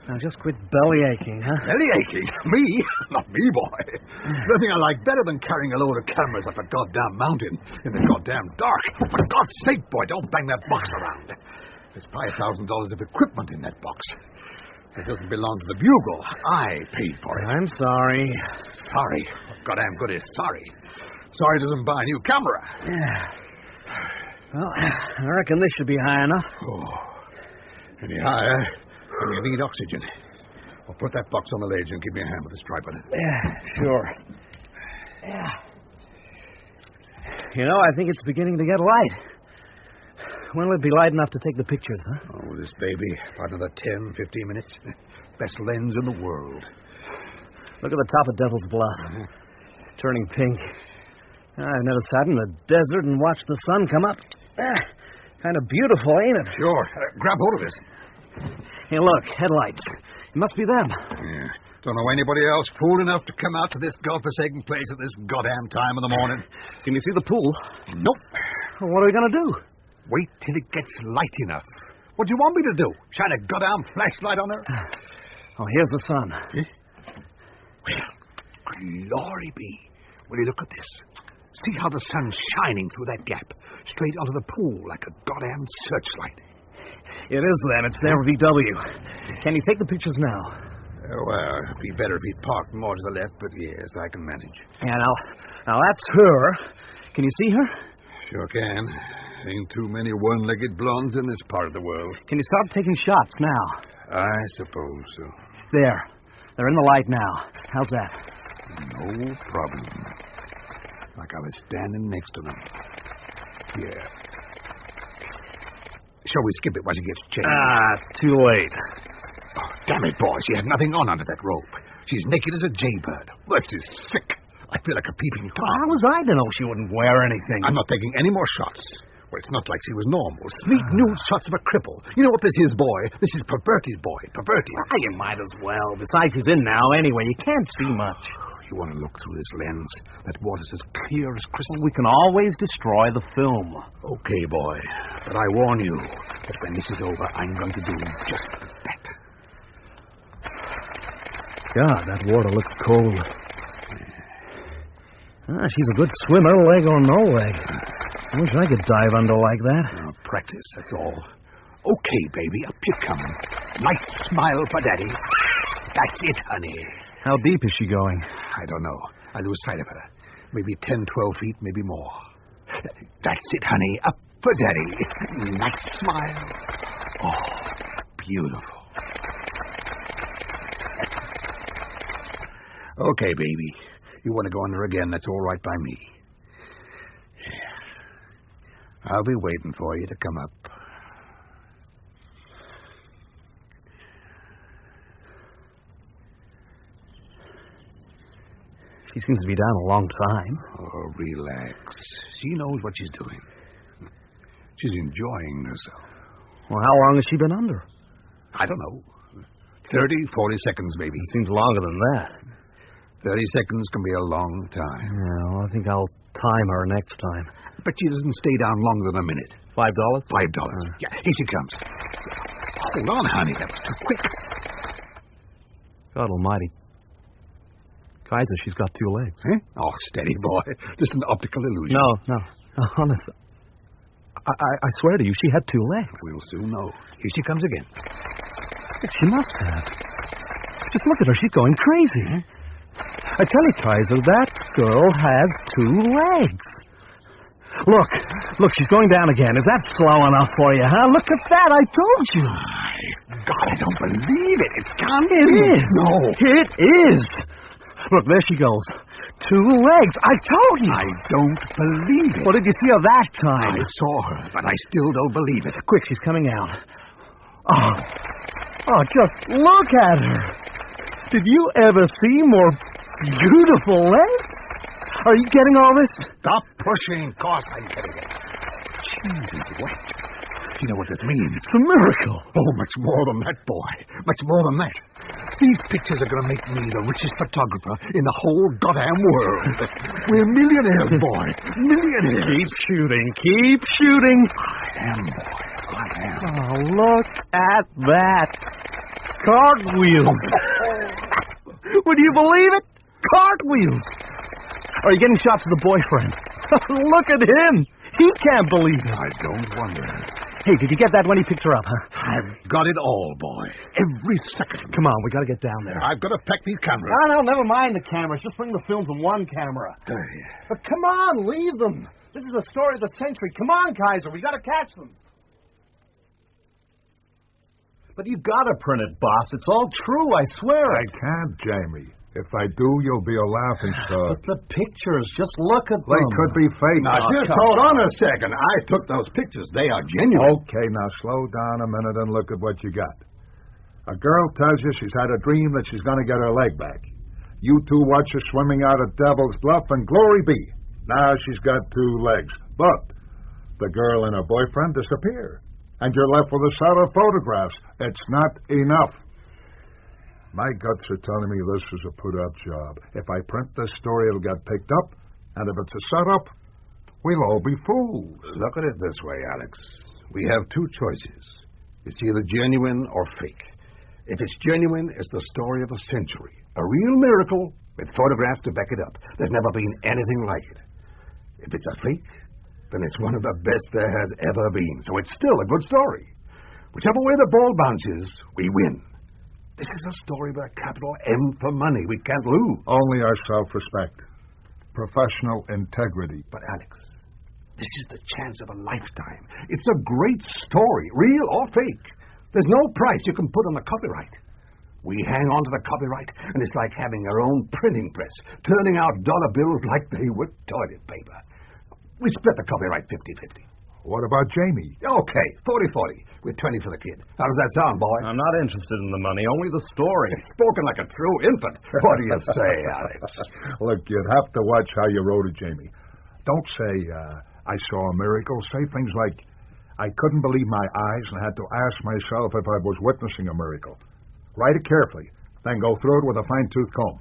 Speaker 8: Now, just quit belly aching, huh?
Speaker 9: Belly aching? Me? Not me, boy. Nothing I like better than carrying a load of cameras up a goddamn mountain in the goddamn dark. For God's sake, boy, don't bang that box around. There's $5,000 of equipment in that box. It doesn't belong to the Bugle. I paid for it.
Speaker 8: I'm sorry.
Speaker 9: Sorry? Goddamn good is sorry. Sorry doesn't buy a new camera.
Speaker 8: Yeah. Well, I reckon this should be high enough.
Speaker 9: Oh. Any higher, and you need oxygen. Well, put that box on the ledge and give me a hand with this tripod.
Speaker 8: Yeah, sure. Yeah. You know, I think it's beginning to get light. When will it be light enough to take the pictures, huh?
Speaker 9: Oh, this baby. About another 10, 15 minutes. Best lens in the world.
Speaker 8: Look at the top of Devil's Bluff. Turning pink. I've never sat in the desert and watched the sun come up. Kind of beautiful, ain't it?
Speaker 9: Sure. Grab hold of this.
Speaker 8: Hey, look, headlights. It must be them.
Speaker 9: Yeah. Don't know anybody else fool enough to come out to this godforsaken place at this goddamn time of the morning.
Speaker 8: Can you see the pool?
Speaker 9: Nope.
Speaker 8: Well, what are we going to do?
Speaker 9: Wait till it gets light enough. What do you want me to do? Shine a goddamn flashlight on her?
Speaker 8: Oh, here's the sun.
Speaker 9: Eh? Well, glory be. Will you look at this? See how the sun's shining through that gap, straight onto the pool like a goddamn searchlight.
Speaker 8: It is, then. It's their VW. Can you take the pictures now?
Speaker 9: Well, it'd be better if he'd parked more to the left, but yes, I can manage.
Speaker 8: Yeah, now that's her. Can you see her?
Speaker 9: Sure can. Ain't too many one-legged blondes in this part of the world.
Speaker 8: Can you start taking shots now?
Speaker 9: I suppose so.
Speaker 8: There. They're in the light now. How's that?
Speaker 9: No problem. Like I was standing next to them. Yeah. Shall we skip it while she gets changed?
Speaker 8: Too late.
Speaker 9: Oh, damn it, boy. She had nothing on under that robe. She's naked as a jaybird. This is sick. I feel like a peeping Tom.
Speaker 8: How was I to know she wouldn't wear anything?
Speaker 9: I'm not taking any more shots. Well, it's not like she was normal. Sneak nude shots of a cripple. You know what this is, boy? This is Perverti's boy. Perverti.
Speaker 8: You might as well. Besides, she's in now anyway. You can't see much.
Speaker 9: You want to look through this lens? That water's as clear as crystal.
Speaker 8: We can always destroy the film.
Speaker 9: Okay, boy. But I warn you that when this is over, I'm going to do just that.
Speaker 8: God, that water looks cold. She's a good swimmer, leg or no leg. I wish I could dive under like that.
Speaker 9: Practice, that's all. Okay, baby, up you come. Nice smile for Daddy. That's it, honey.
Speaker 8: How deep is she going?
Speaker 9: I don't know. I lose sight of her. Maybe 10, 12 feet, maybe more. That's it, honey. Up for Daddy. Nice smile. Oh, beautiful. Okay, baby. You want to go under again, that's all right by me. I'll be waiting for you to come up.
Speaker 8: She seems to be down a long time.
Speaker 9: Oh, relax. She knows what she's doing. She's enjoying herself.
Speaker 8: Well, how long has she been under?
Speaker 9: I don't know. 30, 40 seconds, maybe.
Speaker 8: It seems longer than that.
Speaker 9: 30 seconds can be a long time.
Speaker 8: Yeah, well, I think I'll time her next time.
Speaker 9: But she doesn't stay down longer than a minute.
Speaker 8: $5?
Speaker 9: $5. Yeah, here she comes. Hold on, honey. That was too quick.
Speaker 8: God almighty. Kaiser, she's got two legs.
Speaker 9: Huh? Oh, steady, boy. Just an optical illusion.
Speaker 8: No. Honest. I swear to you, she had two legs.
Speaker 9: We'll soon know. Here she comes again.
Speaker 8: She must have. Just look at her. She's going crazy. Huh? I tell you, Kaiser, that girl has two legs. Look, she's going down again. Is that slow enough for you, huh? Look at that, I told you.
Speaker 9: My God, I don't believe it. It can't be.
Speaker 8: It is.
Speaker 9: No.
Speaker 8: It is. Look, there she goes. Two legs. I told you.
Speaker 9: I don't believe it.
Speaker 8: What did you see of that time?
Speaker 9: I saw her, but I still don't believe it.
Speaker 8: Quick, she's coming out. Oh, just look at her. Did you ever see more beautiful legs? Are you getting all this?
Speaker 9: Stop pushing. Of course I'm getting it. Jesus, what? You know what this means?
Speaker 8: It's a miracle.
Speaker 9: Oh, much more than that, boy. Much more than that. These pictures are going to make me the richest photographer in the whole goddamn world. We're millionaires, boy. Millionaires.
Speaker 8: Keep shooting.
Speaker 9: am, boy. I am.
Speaker 8: Oh, look at that. Cartwheels. Would you believe it? Cartwheels. Are you getting shots of the boyfriend? Look at him. He can't believe it.
Speaker 9: I don't wonder.
Speaker 8: Hey, did you get that when he picked her up, huh?
Speaker 9: I've got it all, boy. Every second.
Speaker 8: Come on, we got to get down there.
Speaker 9: I've got to pack these cameras.
Speaker 8: No, never mind the cameras. Just bring the films in one camera. But come on, leave them. This is a story of the century. Come on, Kaiser. We got to catch them. But you got to print it, boss. It's all true, I swear.
Speaker 10: I can't, Jamie. If I do, you'll be a laughing stock.
Speaker 8: But the pictures, just look at them.
Speaker 10: They could be fake.
Speaker 9: Now, just hold on a second. I took those pictures. They are genuine.
Speaker 10: Okay, now slow down a minute and look at what you got. A girl tells you she's had a dream that she's going to get her leg back. You two watch her swimming out at Devil's Bluff, and glory be. Now she's got 2 legs. But the girl and her boyfriend disappear. And you're left with a set of photographs. It's not enough. My guts are telling me this is a put-up job. If I print this story, it'll get picked up. And if it's a setup, we'll all be fools.
Speaker 9: Look at it this way, Alex. We have 2 choices. It's either genuine or fake. If it's genuine, it's the story of a century. A real miracle with photographs to back it up. There's never been anything like it. If it's a fake, then it's one of the best there has ever been. So it's still a good story. Whichever way the ball bounces, we win. This is a story with a capital M for money. We can't lose.
Speaker 10: Only our self-respect. Professional integrity.
Speaker 9: But, Alex, this is the chance of a lifetime. It's a great story, real or fake. There's no price you can put on the copyright. We hang on to the copyright, and it's like having our own printing press, turning out dollar bills like they were toilet paper. We split the copyright 50-50.
Speaker 10: What about Jamie?
Speaker 9: Okay, 40-40, with 20 for the kid. How does that sound, boy?
Speaker 8: I'm not interested in the money, only the story.
Speaker 9: Spoken like a true infant. What do you say, Alex?
Speaker 10: Look, you'd have to watch how you wrote it, Jamie. Don't say, I saw a miracle. Say things like, I couldn't believe my eyes and had to ask myself if I was witnessing a miracle. Write it carefully, then go through it with a fine-tooth comb.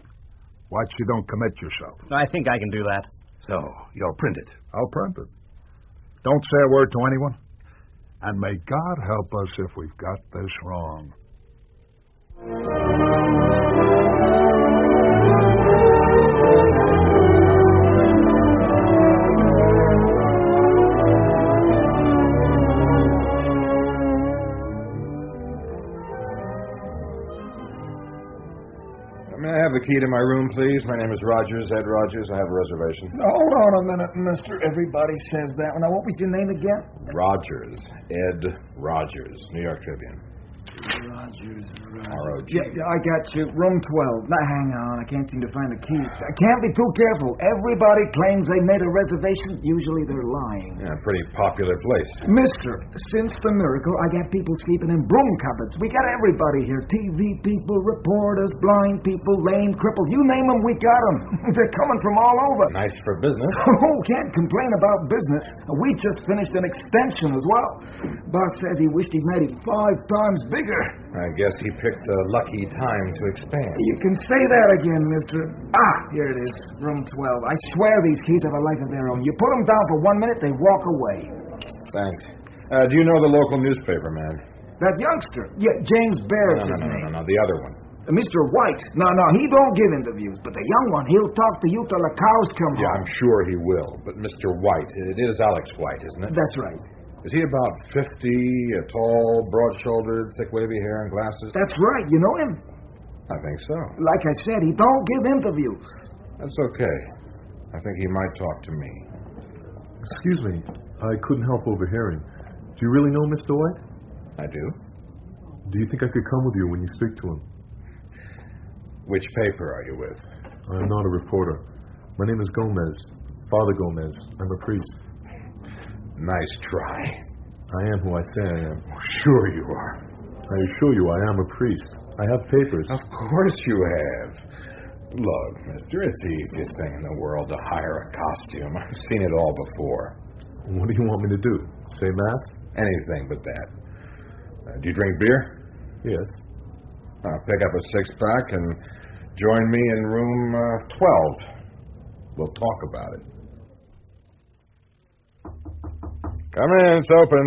Speaker 10: Watch you don't commit yourself.
Speaker 8: I think I can do that.
Speaker 9: So, you'll print it.
Speaker 10: I'll print it. Don't say a word to anyone. And may God help us if we've got this wrong.
Speaker 11: May I have the key to my room, please? My name is Rogers, Ed Rogers. I have a reservation.
Speaker 12: Hold on a minute, mister. Everybody says that. Now, what was your name again?
Speaker 11: Rogers. Ed Rogers. New York Tribune.
Speaker 12: Rogers.
Speaker 11: R-O-G.
Speaker 12: Yeah, I got you. Room 12. Now, hang on. I can't seem to find the keys. I can't be too careful. Everybody claims they made a reservation. Usually they're lying.
Speaker 11: Yeah, pretty popular place.
Speaker 12: Mister, since the miracle, I got people sleeping in broom cupboards. We got everybody here. TV people, reporters, blind people, lame, crippled. You name them, we got them. They're coming from all over.
Speaker 11: Nice for business.
Speaker 12: Oh, can't complain about business. We just finished an extension as well. Boss says he wished he'd made it 5 times bigger.
Speaker 11: I guess he picked a lucky time to expand.
Speaker 12: You can say that again, mister. Here it is, room 12. I swear these keys have a life of their own. You put them down for 1 minute, they walk away.
Speaker 11: Thanks. Do you know the local newspaper, man?
Speaker 12: That youngster? Yeah, James Baird's his name.
Speaker 11: No, the other one.
Speaker 12: Mr. White. No, he don't give interviews. But the young one, he'll talk to you till the cows come home.
Speaker 11: Yeah, I'm sure he will. But Mr. White, it is Alex White, isn't it?
Speaker 12: That's right.
Speaker 11: Is he about 50, tall, broad-shouldered, thick wavy hair and glasses?
Speaker 12: That's right. You know him?
Speaker 11: I think so.
Speaker 12: Like I said, he don't give interviews.
Speaker 11: That's okay. I think he might talk to me.
Speaker 10: Excuse me. I couldn't help overhearing. Do you really know Mr. White?
Speaker 11: I do.
Speaker 10: Do you think I could come with you when you speak to him?
Speaker 11: Which paper are you with?
Speaker 10: I'm not a reporter. My name is Gomez. Father Gomez. I'm a priest.
Speaker 11: Nice try.
Speaker 10: I am who I say I am.
Speaker 11: Sure you are.
Speaker 10: I assure you I am a priest. I have papers.
Speaker 11: Of course you have. Look, mister, it's the easiest thing in the world to hire a costume. I've seen it all before.
Speaker 10: What do you want me to do? Say mass?
Speaker 11: Anything but that. Do you drink beer?
Speaker 10: Yes.
Speaker 11: Pick up a 6-pack and join me in room 12. We'll talk about it. Come in, it's open.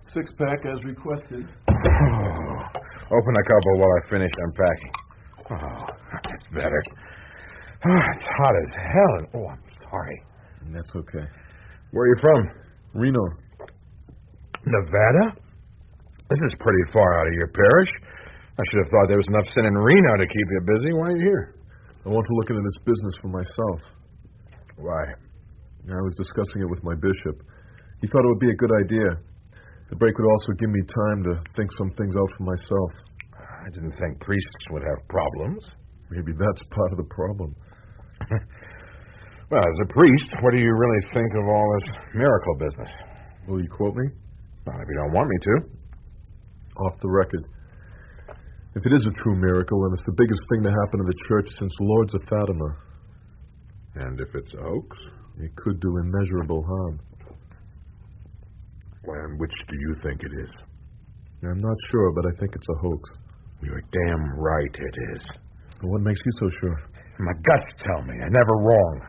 Speaker 13: Six-pack as requested.
Speaker 11: Open a couple while I finish unpacking. Oh, that's better. Oh, it's hot as hell. Oh, I'm sorry.
Speaker 13: That's okay.
Speaker 11: Where are you from?
Speaker 13: Reno.
Speaker 11: Nevada? This is pretty far out of your parish. I should have thought there was enough sin in Reno to keep you busy. Why are you here?
Speaker 13: I want to look into this business for myself.
Speaker 11: Why?
Speaker 13: I was discussing it with my bishop. He thought it would be a good idea. The break would also give me time to think some things out for myself.
Speaker 11: I didn't think priests would have problems.
Speaker 13: Maybe that's part of the problem.
Speaker 11: Well, as a priest, what do you really think of all this miracle business?
Speaker 13: Will you quote me?
Speaker 11: Well, if you don't want me to.
Speaker 13: Off the record. If it is a true miracle, then it's the biggest thing to happen to the church since the Lords of Fatima.
Speaker 11: And if it's a hoax?
Speaker 13: It could do immeasurable harm.
Speaker 11: And which do you think it is?
Speaker 13: I'm not sure, but I think it's a hoax.
Speaker 11: You're damn right it is.
Speaker 13: Well, what makes you so sure?
Speaker 11: My guts tell me. I'm never wrong.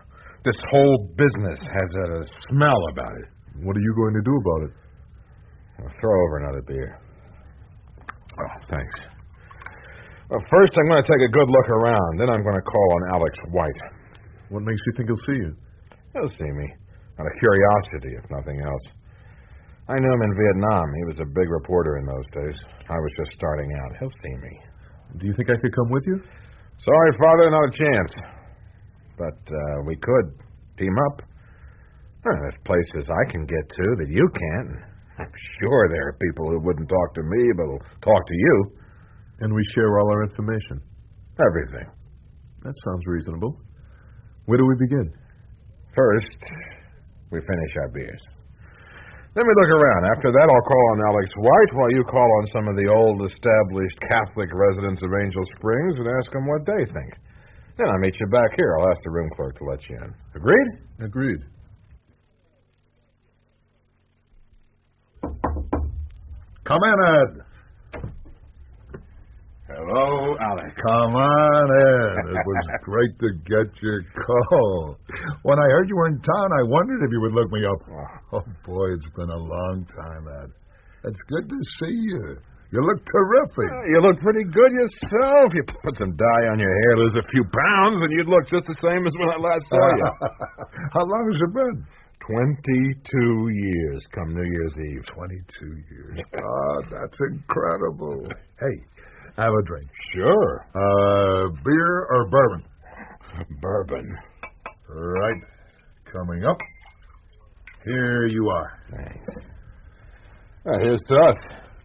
Speaker 11: This whole business has a smell about it.
Speaker 13: What are you going to do about it?
Speaker 11: I'll throw over another beer. Oh, thanks. Well, first I'm going to take a good look around. Then I'm going to call on Alex White.
Speaker 13: What makes you think he'll see you?
Speaker 11: He'll see me. Out of curiosity, if nothing else. I knew him in Vietnam. He was a big reporter in those days. I was just starting out. He'll see me.
Speaker 13: Do you think I could come with you?
Speaker 11: Sorry, Father, not a chance. But we could team up. There's places I can get to that you can't. I'm sure there are people who wouldn't talk to me, but will talk to you.
Speaker 13: And we share all our information?
Speaker 11: Everything.
Speaker 13: That sounds reasonable. Where do we begin?
Speaker 11: First, we finish our beers. Then we look around. After that, I'll call on Alex White while you call on some of the old established Catholic residents of Angel Springs and ask them what they think. Then I'll meet you back here. I'll ask the room clerk to let you in. Agreed?
Speaker 13: Agreed.
Speaker 10: Come in, Ed.
Speaker 11: Hello, Alex.
Speaker 10: Come on in. It was great to get your call. When I heard you were in town, I wondered if you would look me up. Oh, boy, it's been a long time, Ed. It's good to see you. You look terrific.
Speaker 11: You look pretty good yourself. You put some dye on your hair, lose a few pounds, and you'd look just the same as when I last saw you.
Speaker 10: How long has it been?
Speaker 11: 22 years come New Year's Eve.
Speaker 10: 22 years. Oh, that's incredible. Hey, have a drink.
Speaker 11: Sure.
Speaker 10: Beer or bourbon?
Speaker 11: Bourbon.
Speaker 10: Right. Coming up. Here you are.
Speaker 11: Thanks. Here's to us.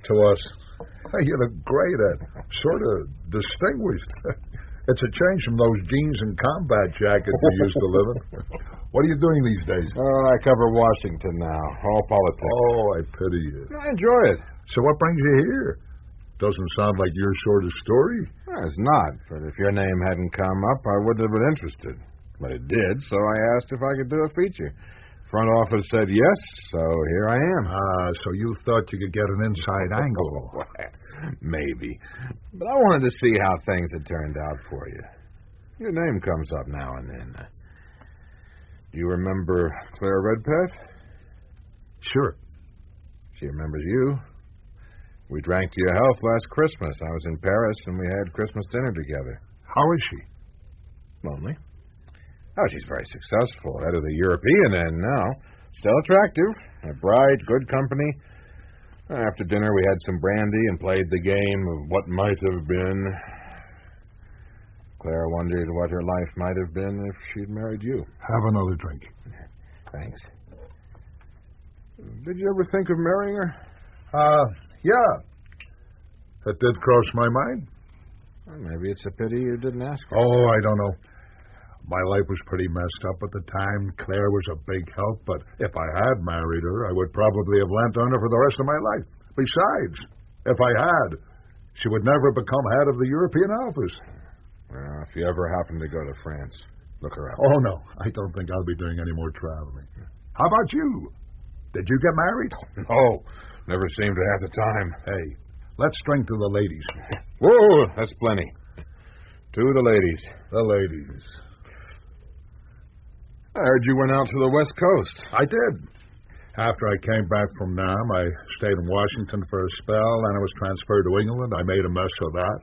Speaker 10: To us. Hey, you look great, Ed. Sort of distinguished. It's a change from those jeans and combat jackets you used to live in. What are you doing these days?
Speaker 11: Oh, I cover Washington now. All politics.
Speaker 10: Oh, I pity you.
Speaker 11: I enjoy it.
Speaker 10: So what brings you here? Doesn't sound like your sort of story.
Speaker 11: Well, it's not, but if your name hadn't come up, I wouldn't have been interested. But it did, so I asked if I could do a feature. Front office said yes, so here I am.
Speaker 10: So you thought you could get an inside angle.
Speaker 11: Maybe. But I wanted to see how things had turned out for you. Your name comes up now and then. Do you remember Claire Redpath?
Speaker 10: Sure.
Speaker 11: She remembers you. We drank to your health last Christmas. I was in Paris, and we had Christmas dinner together.
Speaker 10: How is she?
Speaker 11: Lonely. Oh, she's very successful, head of the European end now. Still attractive, a bright, good company. After dinner, we had some brandy and played the game of what might have been. Claire wondered what her life might have been if she'd married you.
Speaker 10: Have another drink.
Speaker 11: Thanks. Did you ever think of marrying her?
Speaker 10: Yeah. It did cross my mind.
Speaker 11: Well, maybe it's a pity you didn't ask her.
Speaker 10: Oh, I don't know. My life was pretty messed up at the time. Claire was a big help, but if I had married her, I would probably have lent on her for the rest of my life. Besides, if I had, she would never become head of the European office.
Speaker 11: Well, if you ever happen to go to France, look her up.
Speaker 10: Oh, no. I don't think I'll be doing any more traveling. How about you? Did you get married?
Speaker 11: Oh, never seemed to have the time.
Speaker 10: Hey, let's drink to the ladies.
Speaker 11: Whoa, that's plenty. To the ladies.
Speaker 10: The ladies.
Speaker 11: I heard you went out to the West Coast.
Speaker 10: I did. After I came back from Nam, I stayed in Washington for a spell, and I was transferred to England. I made a mess of that.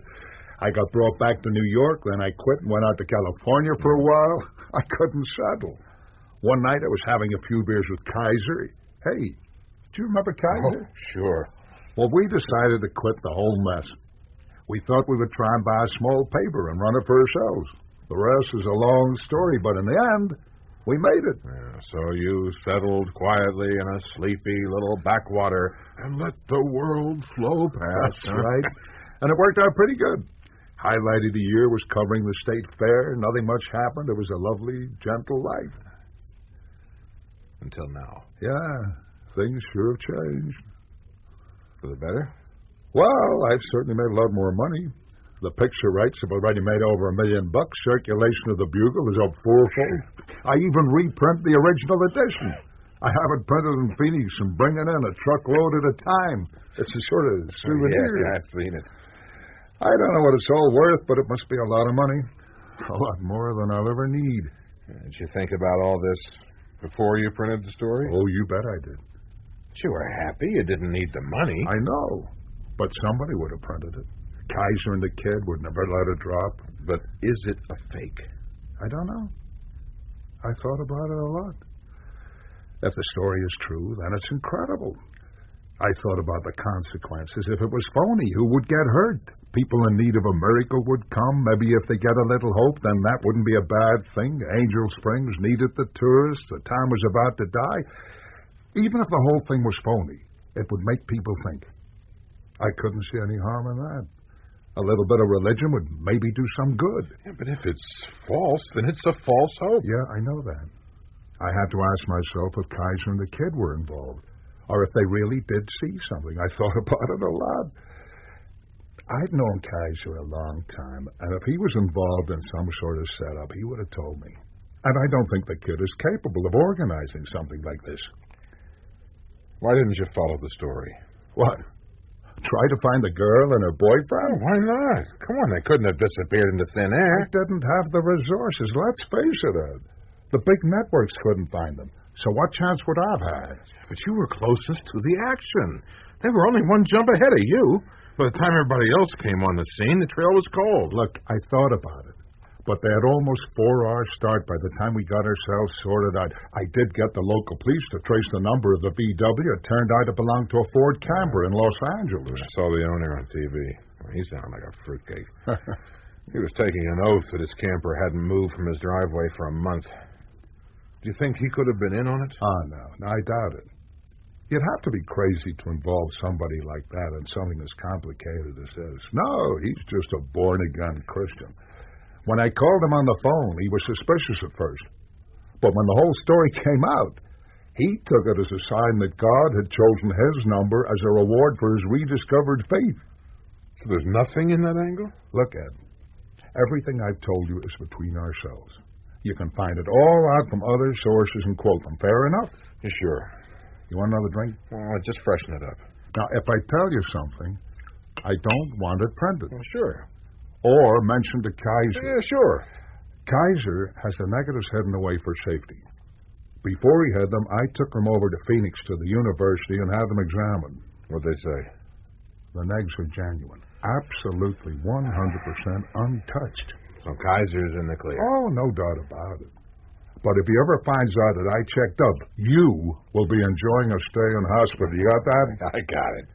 Speaker 10: I got brought back to New York, then I quit and went out to California for a while. I couldn't settle. One night I was having a few beers with Kaiser. Hey, do you remember Kaiser?
Speaker 11: Oh, sure.
Speaker 10: Well, we decided to quit the whole mess. We thought we would try and buy a small paper and run it for ourselves. The rest is a long story, but in the end, we made it.
Speaker 11: Yeah, so you settled quietly in a sleepy little backwater and let the world flow past.
Speaker 10: That's right. And it worked out pretty good. Highlight of the year was covering the state fair. Nothing much happened. It was a lovely, gentle life.
Speaker 11: Until now.
Speaker 10: Yeah, things sure have changed.
Speaker 11: For the better?
Speaker 10: Well, I've certainly made a lot more money. The picture rights have already made over $1 million. Circulation of the Bugle is up fourfold. I even reprint the original edition. I have it printed in Phoenix and bring it in a truckload at a time. It's a sort of souvenir.
Speaker 11: Yeah, I've seen it.
Speaker 10: I don't know what it's all worth, but it must be a lot of money. A lot more than I'll ever need.
Speaker 11: Did you think about all this before you printed the story?
Speaker 10: Oh, you bet I did.
Speaker 11: But you were happy. You didn't need the money.
Speaker 10: I know. But somebody would have printed it. Kaiser and the kid would never let it drop.
Speaker 11: But is it a fake?
Speaker 10: I don't know. I thought about it a lot. If the story is true, then it's incredible. I thought about the consequences. If it was phony, who would get hurt? People in need of a miracle would come. Maybe if they get a little hope, then that wouldn't be a bad thing. Angel Springs needed the tourists. The town was about to die. Even if the whole thing was phony, it would make people think. I couldn't see any harm in that. A little bit of religion would maybe do some good.
Speaker 11: Yeah, but if it's false, then it's a false hope.
Speaker 10: Yeah, I know that. I had to ask myself if Kaiser and the kid were involved, or if they really did see something. I thought about it a lot. I'd known Kaiser a long time, and if he was involved in some sort of setup, he would have told me. And I don't think the kid is capable of organizing something like this.
Speaker 11: Why didn't you follow the story?
Speaker 10: What? Try to find the girl and her boyfriend?
Speaker 11: Oh, why not? Come on, they couldn't have disappeared into thin air.
Speaker 10: They didn't have the resources. Let's face it, Ed. The big networks couldn't find them. So what chance would I have had?
Speaker 11: But you were closest to the action. They were only one jump ahead of you. By the time everybody else came on the scene, the trail was cold.
Speaker 10: Look, I thought about it. But they had almost 4 hours start by the time we got ourselves sorted out. I did get the local police to trace the number of the VW. It turned out it belonged to a Ford Camper in Los Angeles.
Speaker 11: I saw the owner on TV. He sounded like a fruitcake. He was taking an oath that his camper hadn't moved from his driveway for a month. Do you think he could have been in on it?
Speaker 10: Oh, no, I doubt it. You'd have to be crazy to involve somebody like that in something as complicated as this. No, he's just a born-again Christian. When I called him on the phone, he was suspicious at first. But when the whole story came out, he took it as a sign that God had chosen his number as a reward for his rediscovered faith.
Speaker 11: So there's nothing in that angle?
Speaker 10: Look, Ed, everything I've told you is between ourselves. You can find it all out from other sources and quote them. Fair enough?
Speaker 11: Yeah, sure.
Speaker 10: You want another drink?
Speaker 11: Just freshen it up.
Speaker 10: Now, if I tell you something, I don't want it printed.
Speaker 11: Well, sure.
Speaker 10: Or mentioned to Kaiser.
Speaker 11: Yeah, sure.
Speaker 10: Kaiser has the negatives hidden away for safety. Before he hid them, I took them over to Phoenix to the university and had them examined.
Speaker 11: What'd they say?
Speaker 10: The negs are genuine. Absolutely 100% untouched.
Speaker 11: So Kaiser's in the clear.
Speaker 10: Oh, no doubt about it. But if he ever finds out that I checked up, you will be enjoying a stay in hospital. You got that?
Speaker 11: I got it.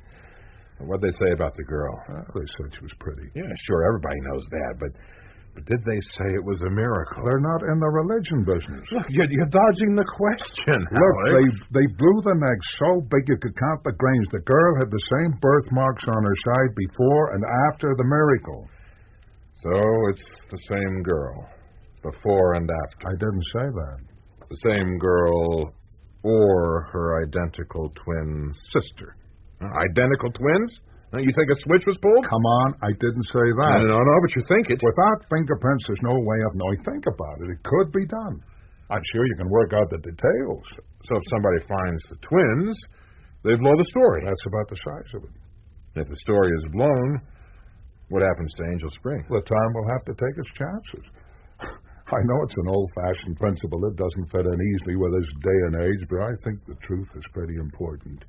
Speaker 11: What'd they say about the girl?
Speaker 10: They said she was pretty.
Speaker 11: Yeah, sure, everybody knows that, but did they say it was a miracle?
Speaker 10: They're not in the religion business.
Speaker 11: Look, you're dodging the question,
Speaker 10: Look,
Speaker 11: Alex.
Speaker 10: they blew the neck so big you could count the grains. The girl had the same birthmarks on her side before and after the miracle.
Speaker 11: So it's the same girl, before and after.
Speaker 10: I didn't say that.
Speaker 11: The same girl or her identical twin sister. Identical twins? You think a switch was pulled?
Speaker 10: Come on, I didn't say that.
Speaker 11: No, but you think it.
Speaker 10: Without fingerprints, there's no way of knowing. Think about it. It could be done. I'm sure you can work out the details.
Speaker 11: So if somebody finds the twins, they blow the story.
Speaker 10: That's about the size of it.
Speaker 11: If the story is blown, what happens to Angel Springs?
Speaker 10: The time will have to take its chances. I know it's an old-fashioned principle that doesn't fit in easily with this day and age, but I think the truth is pretty important.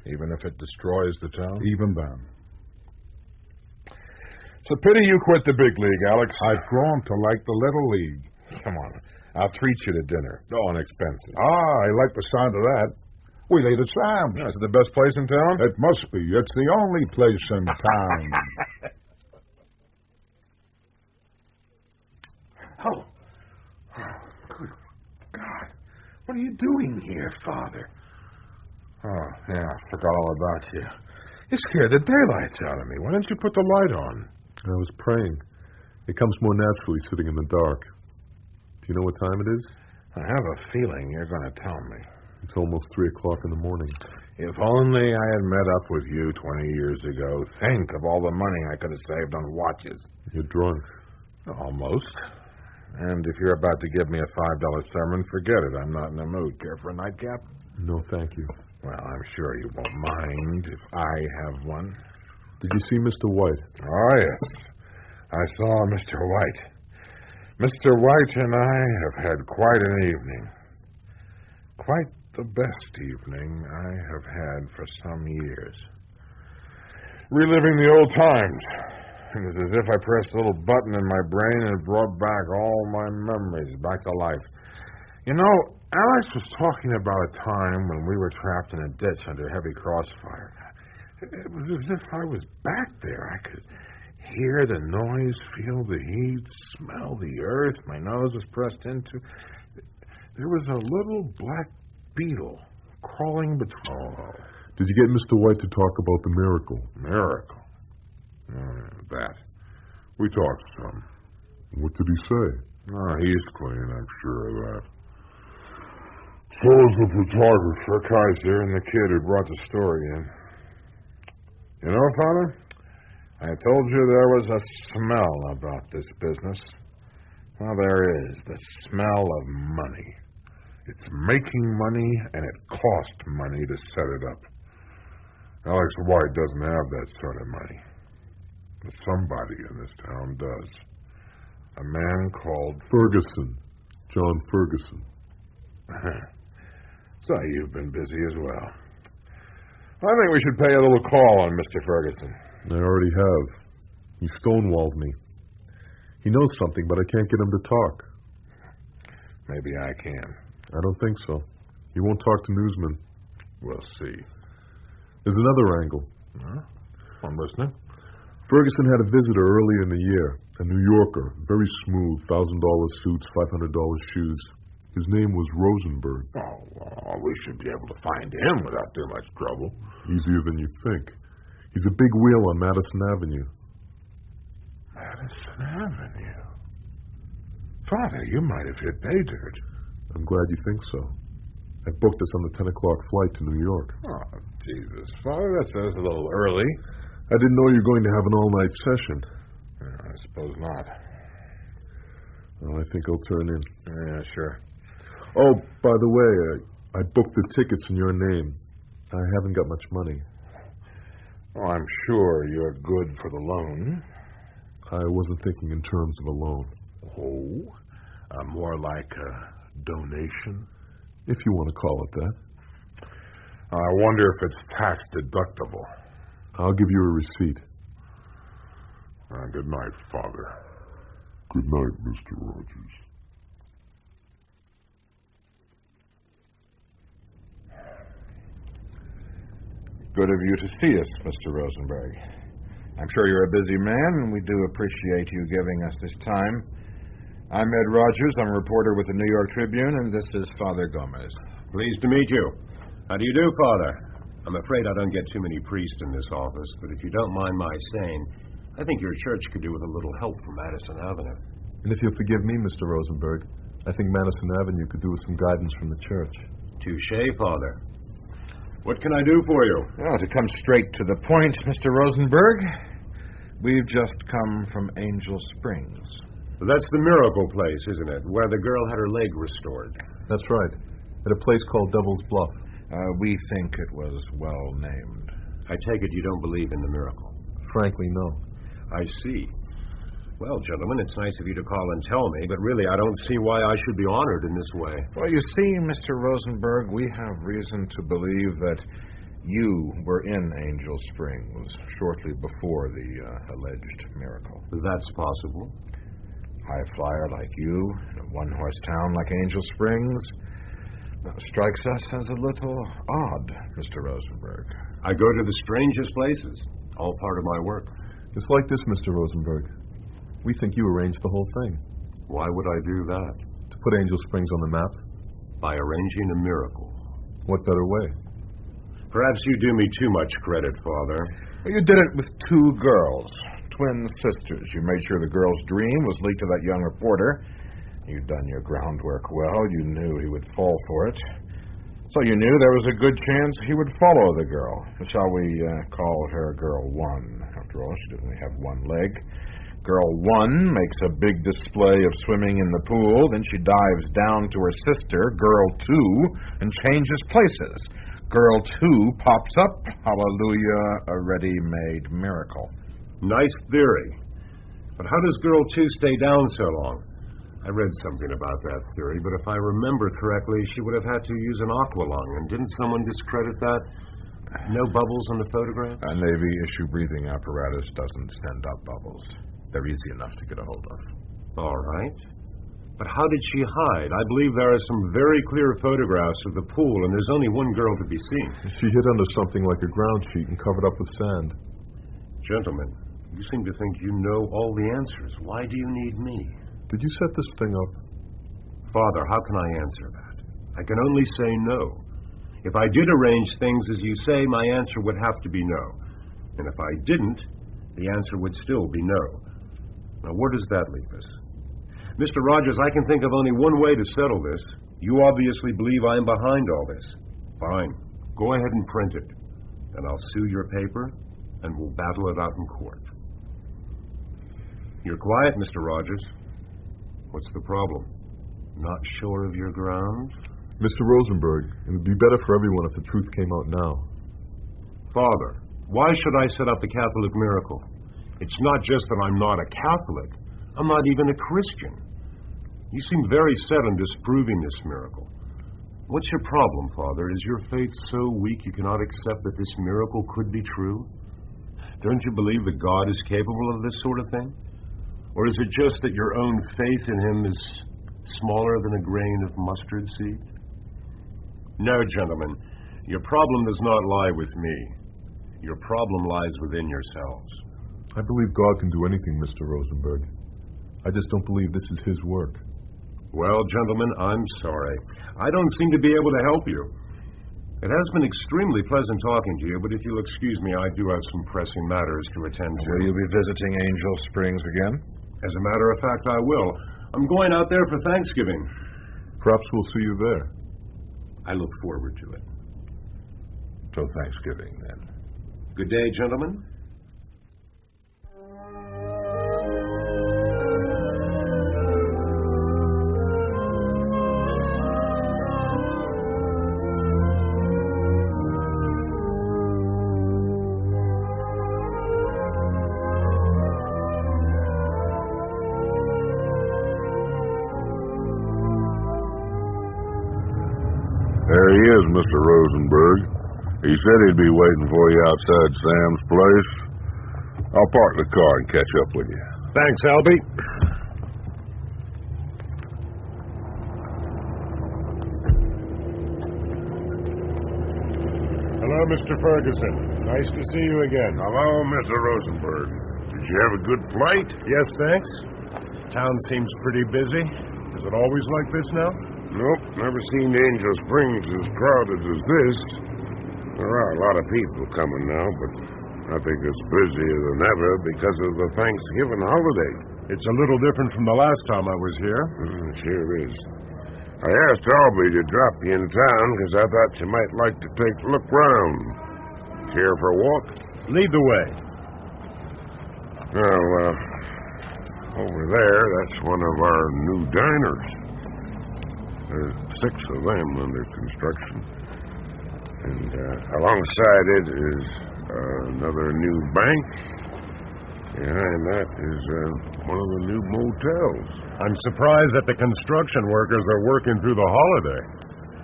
Speaker 11: Even if it destroys the town?
Speaker 10: Even then.
Speaker 11: It's a pity you quit the big league, Alex.
Speaker 10: I've grown to like the little league.
Speaker 11: Come on. I'll treat you to dinner. On expenses.
Speaker 10: I like the sound of that. We'll eat at Sam's.
Speaker 11: Is it the best place in town?
Speaker 10: It must be. It's the only place in town.
Speaker 11: Oh, good God. What are you doing here, Father? Oh, yeah, I forgot all about you. You scared the daylights out of me. Why didn't you put the light on?
Speaker 13: I was praying. It comes more naturally sitting in the dark. Do you know what time it is?
Speaker 11: I have a feeling you're going to tell me.
Speaker 13: It's almost 3 o'clock in the morning.
Speaker 11: If only I had met up with you 20 years ago. Think of all the money I could have saved on watches.
Speaker 13: You're drunk.
Speaker 11: Almost. And if you're about to give me a $5 sermon, forget it. I'm not in the mood. Care for a nightcap?
Speaker 13: No, thank you.
Speaker 11: Well, I'm sure you won't mind if I have one.
Speaker 13: Did you see Mr. White?
Speaker 11: Oh, yes. I saw Mr. White. Mr. White and I have had quite an evening. Quite the best evening I have had for some years. Reliving the old times. It was as if I pressed a little button in my brain and it brought back all my memories back to life. You know, Alex was talking about a time when we were trapped in a ditch under heavy crossfire. It was as if I was back there. I could hear the noise, feel the heat, smell the earth my nose was pressed into. There was a little black beetle crawling between. Oh.
Speaker 13: Did you get Mr. White to talk about the miracle?
Speaker 11: Miracle? That. We talked some.
Speaker 13: What did he say?
Speaker 11: Oh, he's clean, I'm sure of that. So is the photographer, Kaiser, and the kid who brought the story in. You know, Father, I told you there was a smell about this business. Well, there is. The smell of money. It's making money, and it cost money to set it up. Alex White doesn't have that sort of money. But somebody in this town does. A man called
Speaker 13: Ferguson. John Ferguson.
Speaker 11: So you've been busy as well. I think we should pay a little call on Mr. Ferguson.
Speaker 13: I already have. He stonewalled me. He knows something, but I can't get him to talk.
Speaker 11: Maybe I can.
Speaker 13: I don't think so. He won't talk to newsmen.
Speaker 11: We'll see.
Speaker 13: There's another angle.
Speaker 11: Huh? I'm listening.
Speaker 13: Ferguson had a visitor early in the year, a New Yorker, very smooth, $1,000 suits, $500 shoes. His name was Rosenberg.
Speaker 11: Oh, well, we should be able to find him without too much trouble.
Speaker 13: Easier than you think. He's a big wheel on Madison Avenue.
Speaker 11: Madison Avenue? Father, you might have hit pay dirt.
Speaker 13: I'm glad you think so. I booked us on the 10 o'clock flight to New York.
Speaker 11: Oh, Jesus. Father, that's a little early.
Speaker 13: I didn't know you were going to have an all-night session.
Speaker 11: I suppose not.
Speaker 13: Well, I think I'll turn in.
Speaker 11: Yeah, sure.
Speaker 13: Oh, by the way, I booked the tickets in your name. I haven't got much money.
Speaker 11: Oh, I'm sure you're good for the loan.
Speaker 13: I wasn't thinking in terms of a loan.
Speaker 11: Oh? More like a donation?
Speaker 13: If you want to call it that.
Speaker 11: I wonder if it's tax deductible.
Speaker 13: I'll give you a receipt.
Speaker 11: Good night, Father.
Speaker 13: Good night, Mr. Rogers.
Speaker 11: Good of you to see us, Mr. Rosenberg. I'm sure you're a busy man, and we do appreciate you giving us this time. I'm Ed Rogers. I'm a reporter with the New York Tribune, and this is Father Gomez.
Speaker 14: Pleased to meet you. How do you do, Father? I'm afraid I don't get too many priests in this office, but if you don't mind my saying, I think your church could do with a little help from Madison Avenue.
Speaker 13: And if you'll forgive me, Mr. Rosenberg, I think Madison Avenue could do with some guidance from the church.
Speaker 14: Touché, Father. What can I do for you?
Speaker 11: Well, to come straight to the point, Mr. Rosenberg, we've just come from Angel Springs.
Speaker 14: That's the miracle place, isn't it? Where the girl had her leg restored.
Speaker 13: That's right. At a place called Devil's Bluff.
Speaker 11: We think it was well named.
Speaker 14: I take it you don't believe in the miracle.
Speaker 13: Frankly, no.
Speaker 14: I see. Well, gentlemen, it's nice of you to call and tell me, but really I don't see why I should be honored in this way.
Speaker 11: Well, you see, Mr. Rosenberg, we have reason to believe that you were in Angel Springs shortly before the alleged miracle.
Speaker 14: That's possible.
Speaker 11: High flyer like you, in a one-horse town like Angel Springs, strikes us as a little odd, Mr. Rosenberg.
Speaker 14: I go to the strangest places, all part of my work.
Speaker 13: It's like this, Mr. Rosenberg. We think you arranged the whole thing.
Speaker 14: Why would I do that?
Speaker 13: To put Angel Springs on the map.
Speaker 14: By arranging a miracle.
Speaker 13: What better way?
Speaker 14: Perhaps you do me too much credit, Father.
Speaker 11: Well, you did it with two girls, twin sisters. You made sure the girl's dream was leaked to that young reporter. You'd done your groundwork well. You knew he would fall for it. So you knew there was a good chance he would follow the girl. Shall we call her Girl 1? After all, she didn't only have one leg. Girl 1 makes a big display of swimming in the pool. Then she dives down to her sister, Girl 2, and changes places. Girl 2 pops up. Hallelujah, a ready-made miracle.
Speaker 14: Nice theory. But how does Girl 2 stay down so long? I read something about that theory, but if I remember correctly, she would have had to use an aqualung, and didn't someone discredit that? No bubbles on the photograph?
Speaker 11: A Navy issue breathing apparatus doesn't send up bubbles. They're easy enough to get a hold of.
Speaker 14: All right. But how did she hide? I believe there are some very clear photographs of the pool, and there's only one girl to be seen.
Speaker 13: She hid under something like a ground sheet and covered up with sand.
Speaker 14: Gentlemen, you seem to think you know all the answers. Why do you need me?
Speaker 13: Did you set this thing up?
Speaker 14: Father, how can I answer that? I can only say no. If I did arrange things as you say, my answer would have to be no. And if I didn't, the answer would still be no. Now, where does that leave us? Mr. Rogers, I can think of only one way to settle this. You obviously believe I'm behind all this. Fine. Go ahead and print it. Then I'll sue your paper, and we'll battle it out in court. You're quiet, Mr. Rogers. What's the problem? Not sure of your ground?
Speaker 13: Mr. Rosenberg, it would be better for everyone if the truth came out now.
Speaker 14: Father, why should I set up the Catholic miracle? It's not just that I'm not a Catholic. I'm not even a Christian. You seem very set on disproving this miracle. What's your problem, Father? Is your faith so weak you cannot accept that this miracle could be true? Don't you believe that God is capable of this sort of thing? Or is it just that your own faith in him is smaller than a grain of mustard seed? No, gentlemen, your problem does not lie with me. Your problem lies within yourselves.
Speaker 13: I believe God can do anything, Mr. Rosenberg. I just don't believe this is his work.
Speaker 14: Well, gentlemen, I'm sorry. I don't seem to be able to help you. It has been extremely pleasant talking to you, but if you'll excuse me, I do have some pressing matters to attend to.
Speaker 11: Will you be visiting Angel Springs again?
Speaker 14: As a matter of fact, I will. I'm going out there for Thanksgiving.
Speaker 13: Perhaps we'll see you there.
Speaker 14: I look forward to it.
Speaker 11: Till Thanksgiving, then.
Speaker 14: Good day, gentlemen.
Speaker 10: There he is, Mr. Rosenberg. He said he'd be waiting for you outside Sam's place. I'll park the car and catch up with you.
Speaker 1: Thanks, Albie. Hello, Mr. Ferguson. Nice to see you again.
Speaker 10: Hello, Mr. Rosenberg. Did you have a good flight?
Speaker 1: Yes, thanks. Town seems pretty busy. Is it always like this now?
Speaker 10: Nope, never seen Angel Springs as crowded as this. There are a lot of people coming now, but I think it's busier than ever because of the Thanksgiving holiday.
Speaker 1: It's a little different from the last time I was here.
Speaker 10: It sure is. I asked Albie to drop you in town because I thought you might like to take a look round. Care for a walk?
Speaker 1: Lead the way.
Speaker 10: Well, over there, that's one of our new diners. There's 6 of them under construction. And alongside it is another new bank.
Speaker 15: Behind that is one of the new motels.
Speaker 14: I'm surprised that the construction workers are working through the holiday.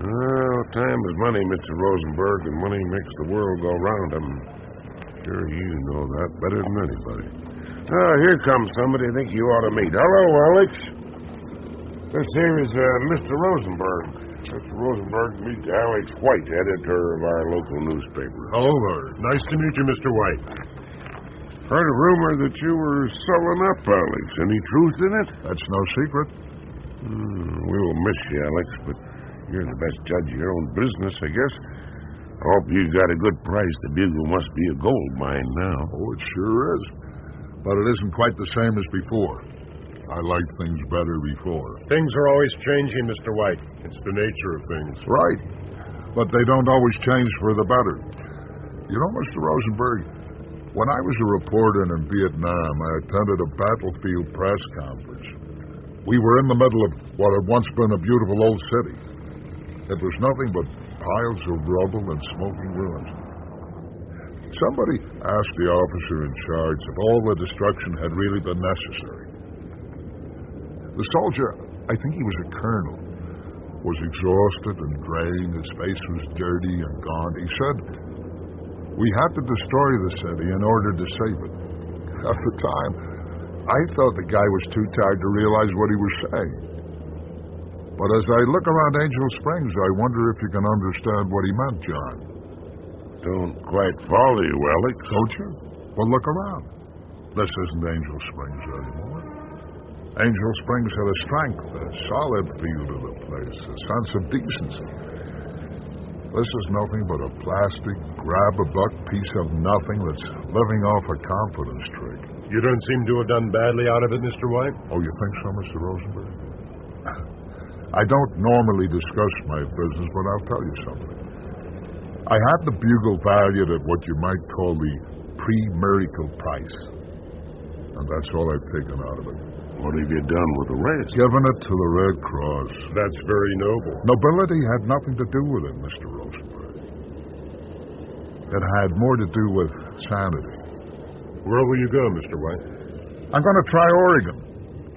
Speaker 15: Well, time is money, Mr. Rosenberg, and money makes the world go round. I'm sure you know that better than anybody. Oh, here comes somebody I think you ought to meet. Hello, Alex. This here is Mr. Rosenberg. Mr. Rosenberg, meet Alex White, editor of our local newspaper.
Speaker 14: Hello there. Nice to meet you, Mr. White.
Speaker 15: Heard a rumor that you were selling up, Alex. Any truth in it?
Speaker 10: That's no secret.
Speaker 15: We will miss you, Alex, but you're the best judge of your own business, I guess. I hope you got a good price. The Bugle must be a gold mine now.
Speaker 10: Oh, it sure is. But it isn't quite the same as before. I liked things better before.
Speaker 14: Things are always changing, Mr. White. It's the nature of things.
Speaker 10: Right. But they don't always change for the better. You know, Mr. Rosenberg, when I was a reporter in Vietnam, I attended a battlefield press conference. We were in the middle of what had once been a beautiful old city. It was nothing but piles of rubble and smoking ruins. Somebody asked the officer in charge if all the destruction had really been necessary. The soldier, I think he was a colonel, was exhausted and drained. His face was dirty and gaunt. He said, "We had to destroy the city in order to save it." At the time, I thought the guy was too tired to realize what he was saying. But as I look around Angel Springs, I wonder if you can understand what he meant, John.
Speaker 15: Don't quite follow you, Alex.
Speaker 10: Don't you? Well, look around. This isn't Angel Springs anymore. Angel Springs had a strength, a solid feel to the place, a sense of decency. This is nothing but a plastic, grab-a-buck piece of nothing that's living off a confidence trick.
Speaker 14: You don't seem to have done badly out of it, Mr. White?
Speaker 10: Oh, you think so, Mr. Rosenberg? I don't normally discuss my business, but I'll tell you something. I had the Bugle valued at what you might call the pre-miracle price. And that's all I've taken out of it.
Speaker 15: What have you done with the rest?
Speaker 10: Given it to the Red Cross.
Speaker 14: That's very noble.
Speaker 10: Nobility had nothing to do with it, Mr. Rosenberg. It had more to do with sanity.
Speaker 14: Where will you go, Mr. White?
Speaker 10: I'm going to try Oregon.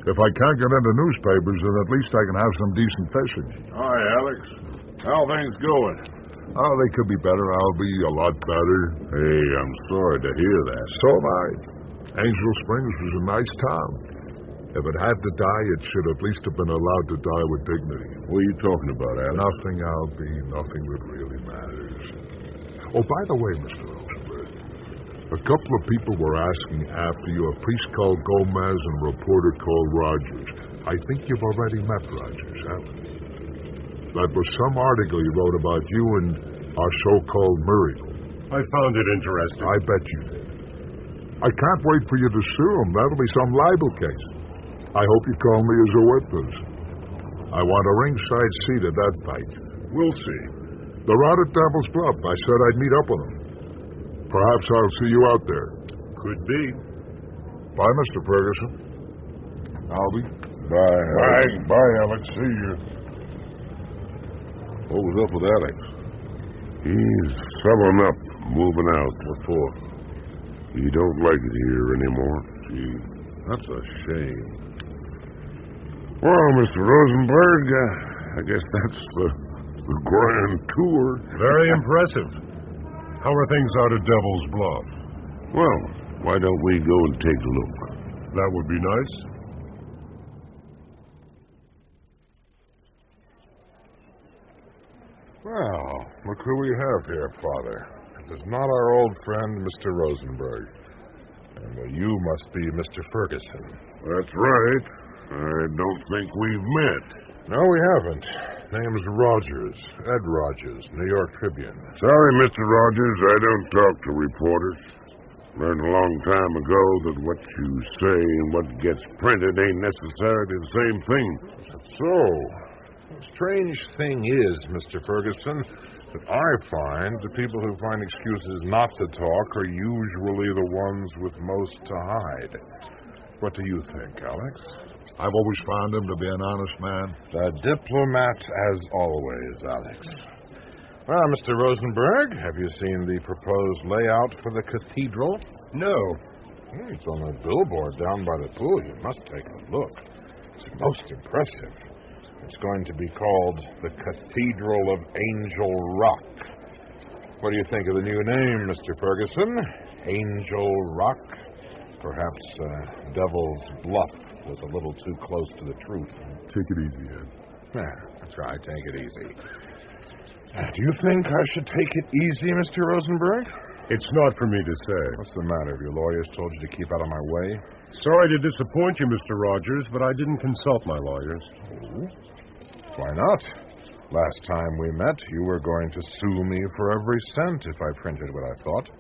Speaker 10: If I can't get into newspapers, then at least I can have some decent fishing.
Speaker 15: Hi, Alex. How things going?
Speaker 10: Oh, they could be better. I'll be a lot better.
Speaker 15: Hey, I'm sorry to hear that.
Speaker 10: So am I. Angel Springs was a nice town. If it had to die, it should at least have been allowed to die with dignity.
Speaker 15: What are you talking about, Alex?
Speaker 10: Nothing, Albie. Nothing that really matters. Oh, by the way, Mr. Rosenberg, a couple of people were asking after you. A priest called Gomez and a reporter called Rogers. I think you've already met Rogers, haven't you? That was some article he wrote about you and our so-called miracle.
Speaker 14: I found it interesting.
Speaker 10: I bet you did. I can't wait for you to sue him. That'll be some libel case. I hope you call me as a witness. I want a ringside seat at that fight.
Speaker 14: We'll see.
Speaker 10: They're out at Devil's Bluff. I said I'd meet up with them. Perhaps I'll see you out there.
Speaker 14: Could be.
Speaker 10: Bye, Mr. Ferguson. Albie.
Speaker 15: Bye, Alex. See you.
Speaker 6: What was up with Alex?
Speaker 15: He's selling up, moving out.
Speaker 6: What for?
Speaker 15: He don't like it here anymore.
Speaker 6: Gee, that's a shame.
Speaker 15: Well, Mr. Rosenberg, I guess that's the grand tour.
Speaker 14: Very impressive. How are things out at Devil's Bluff?
Speaker 15: Well, why don't we go and take a look?
Speaker 14: That would be nice.
Speaker 11: Well, look who we have here, Father. It is not our old friend, Mr. Rosenberg. And you must be Mr. Ferguson.
Speaker 15: That's right. I don't think we've met.
Speaker 11: No, we haven't. Name's Rogers. Ed Rogers, New York Tribune.
Speaker 15: Sorry, Mr. Rogers, I don't talk to reporters. Learned a long time ago that what you say and what gets printed ain't necessarily the same thing.
Speaker 11: So, the strange thing is, Mr. Ferguson, that I find the people who find excuses not to talk are usually the ones with most to hide. What do you think, Alex?
Speaker 10: I've always found him to be an honest man.
Speaker 11: A diplomat as always, Alex. Well, Mr. Rosenberg, have you seen the proposed layout for the cathedral?
Speaker 14: No.
Speaker 11: It's on a billboard down by the pool. You must take a look. It's most impressive. It's going to be called the Cathedral of Angel Rock. What do you think of the new name, Mr. Ferguson? Angel Rock? Perhaps Devil's Bluff was a little too close to the truth.
Speaker 13: Take it easy, Ed.
Speaker 11: Yeah, that's right. Take it easy. Do you think I should take it easy, Mr. Rosenberg?
Speaker 14: It's not for me to say.
Speaker 11: What's the matter? Have your lawyers told you to keep out of my way?
Speaker 14: Sorry to disappoint you, Mr. Rogers, but I didn't consult my lawyers.
Speaker 11: Oh? Why not? Last time we met, you were going to sue me for every cent if I printed what I thought.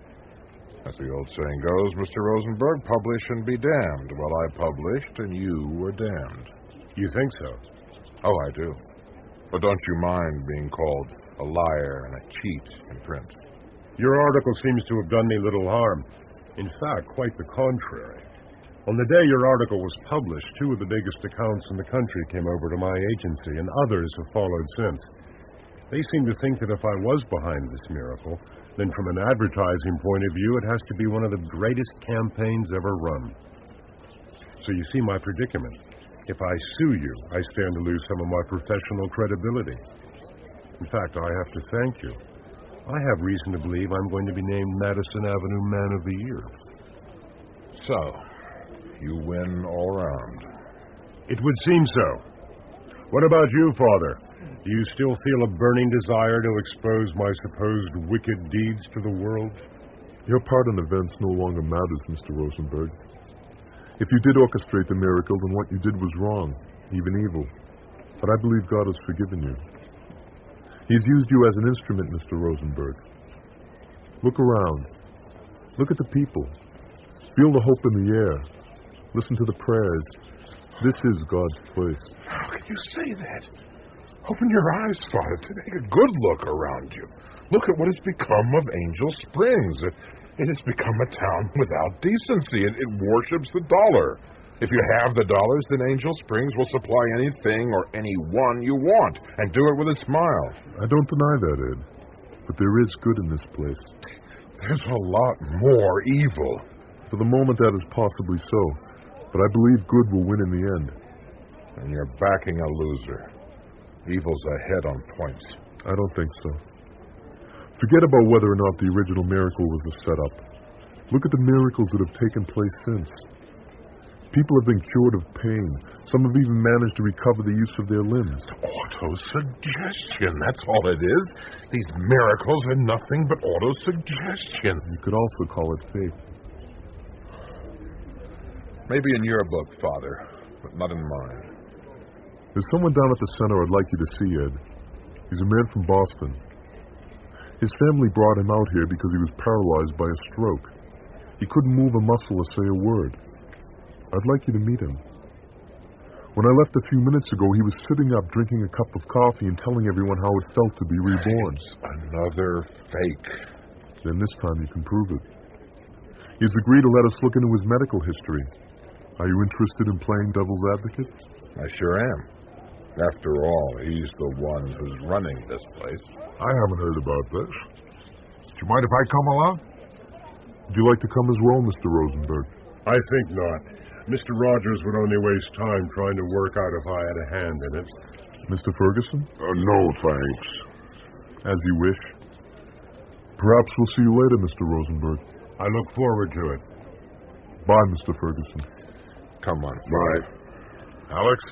Speaker 11: As the old saying goes, Mr. Rosenberg, publish and be damned. Well, I published, and you were damned.
Speaker 14: You think so?
Speaker 11: Oh, I do. But don't you mind being called a liar and a cheat in print?
Speaker 14: Your article seems to have done me little harm. In fact, quite the contrary. On the day your article was published, 2 of the biggest accounts in the country came over to my agency, and others have followed since. They seem to think that if I was behind this miracle, then from an advertising point of view, it has to be one of the greatest campaigns ever run. So you see my predicament. If I sue you, I stand to lose some of my professional credibility. In fact, I have to thank you. I have reason to believe I'm going to be named Madison Avenue Man of the Year.
Speaker 11: So, you win all round.
Speaker 14: It would seem so. What about you, Father? Do you still feel a burning desire to expose my supposed wicked deeds to the world?
Speaker 13: Your part in events no longer matters, Mr. Rosenberg. If you did orchestrate the miracle, then what you did was wrong, even evil. But I believe God has forgiven you. He's used you as an instrument, Mr. Rosenberg. Look around. Look at the people. Feel the hope in the air. Listen to the prayers. This is God's place.
Speaker 11: How can you say that? Open your eyes, Father, to take a good look around you. Look at what has become of Angel Springs. It has become a town without decency. It worships the dollar. If you have the dollars, then Angel Springs will supply anything or anyone you want, and do it with a smile.
Speaker 13: I don't deny that, Ed. But there is good in this place.
Speaker 11: There's a lot more evil.
Speaker 13: For the moment, that is possibly so. But I believe good will win in the end.
Speaker 11: And you're backing a loser. Evil's ahead on points.
Speaker 13: I don't think so. Forget about whether or not the original miracle was a setup. Look at the miracles that have taken place since. People have been cured of pain. Some have even managed to recover the use of their limbs.
Speaker 11: Autosuggestion, that's all it is. These miracles are nothing but autosuggestion.
Speaker 13: You could also call it faith.
Speaker 11: Maybe in your book, Father, but not in mine.
Speaker 13: There's someone down at the center I'd like you to see, Ed. He's a man from Boston. His family brought him out here because he was paralyzed by a stroke. He couldn't move a muscle or say a word. I'd like you to meet him. When I left a few minutes ago, he was sitting up drinking a cup of coffee and telling everyone how it felt to be reborn.
Speaker 11: It's another fake.
Speaker 13: Then this time you can prove it. He's agreed to let us look into his medical history. Are you interested in playing devil's advocate?
Speaker 11: I sure am. After all, he's the one who's running this place.
Speaker 13: I haven't heard about this. Do you mind if I come along? Would you like to come as well, Mr. Rosenberg?
Speaker 14: I think not. Mr. Rogers would only waste time trying to work out if I had a hand in it.
Speaker 13: Mr. Ferguson?
Speaker 15: No, thanks.
Speaker 13: As you wish. Perhaps we'll see you later, Mr. Rosenberg.
Speaker 14: I look forward to it.
Speaker 13: Bye, Mr. Ferguson.
Speaker 11: Come on.
Speaker 15: Bye.
Speaker 11: Alex?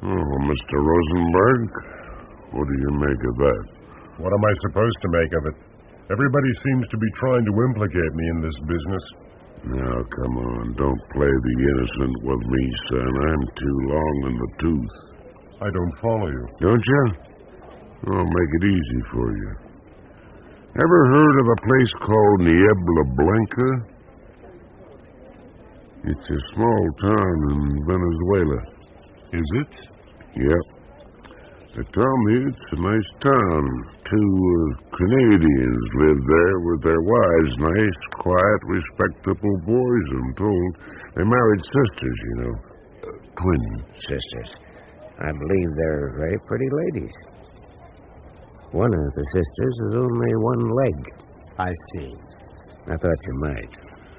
Speaker 15: Oh, Mr. Rosenberg, what do you make of that?
Speaker 14: What am I supposed to make of it? Everybody seems to be trying to implicate me in this business.
Speaker 15: Now, come on, don't play the innocent with me, son. I'm too long in the tooth.
Speaker 14: I don't follow you.
Speaker 15: Don't you? I'll make it easy for you. Ever heard of a place called Niebla Blanca? It's a small town in Venezuela.
Speaker 14: Is it?
Speaker 15: Yep. They tell me it's a nice town. 2 Canadians live there with their wives. Nice, quiet, respectable boys, I'm told. They're married sisters, you know. Twin sisters. I believe they're very pretty ladies. One of the sisters is only one leg.
Speaker 8: I see.
Speaker 15: I thought you might.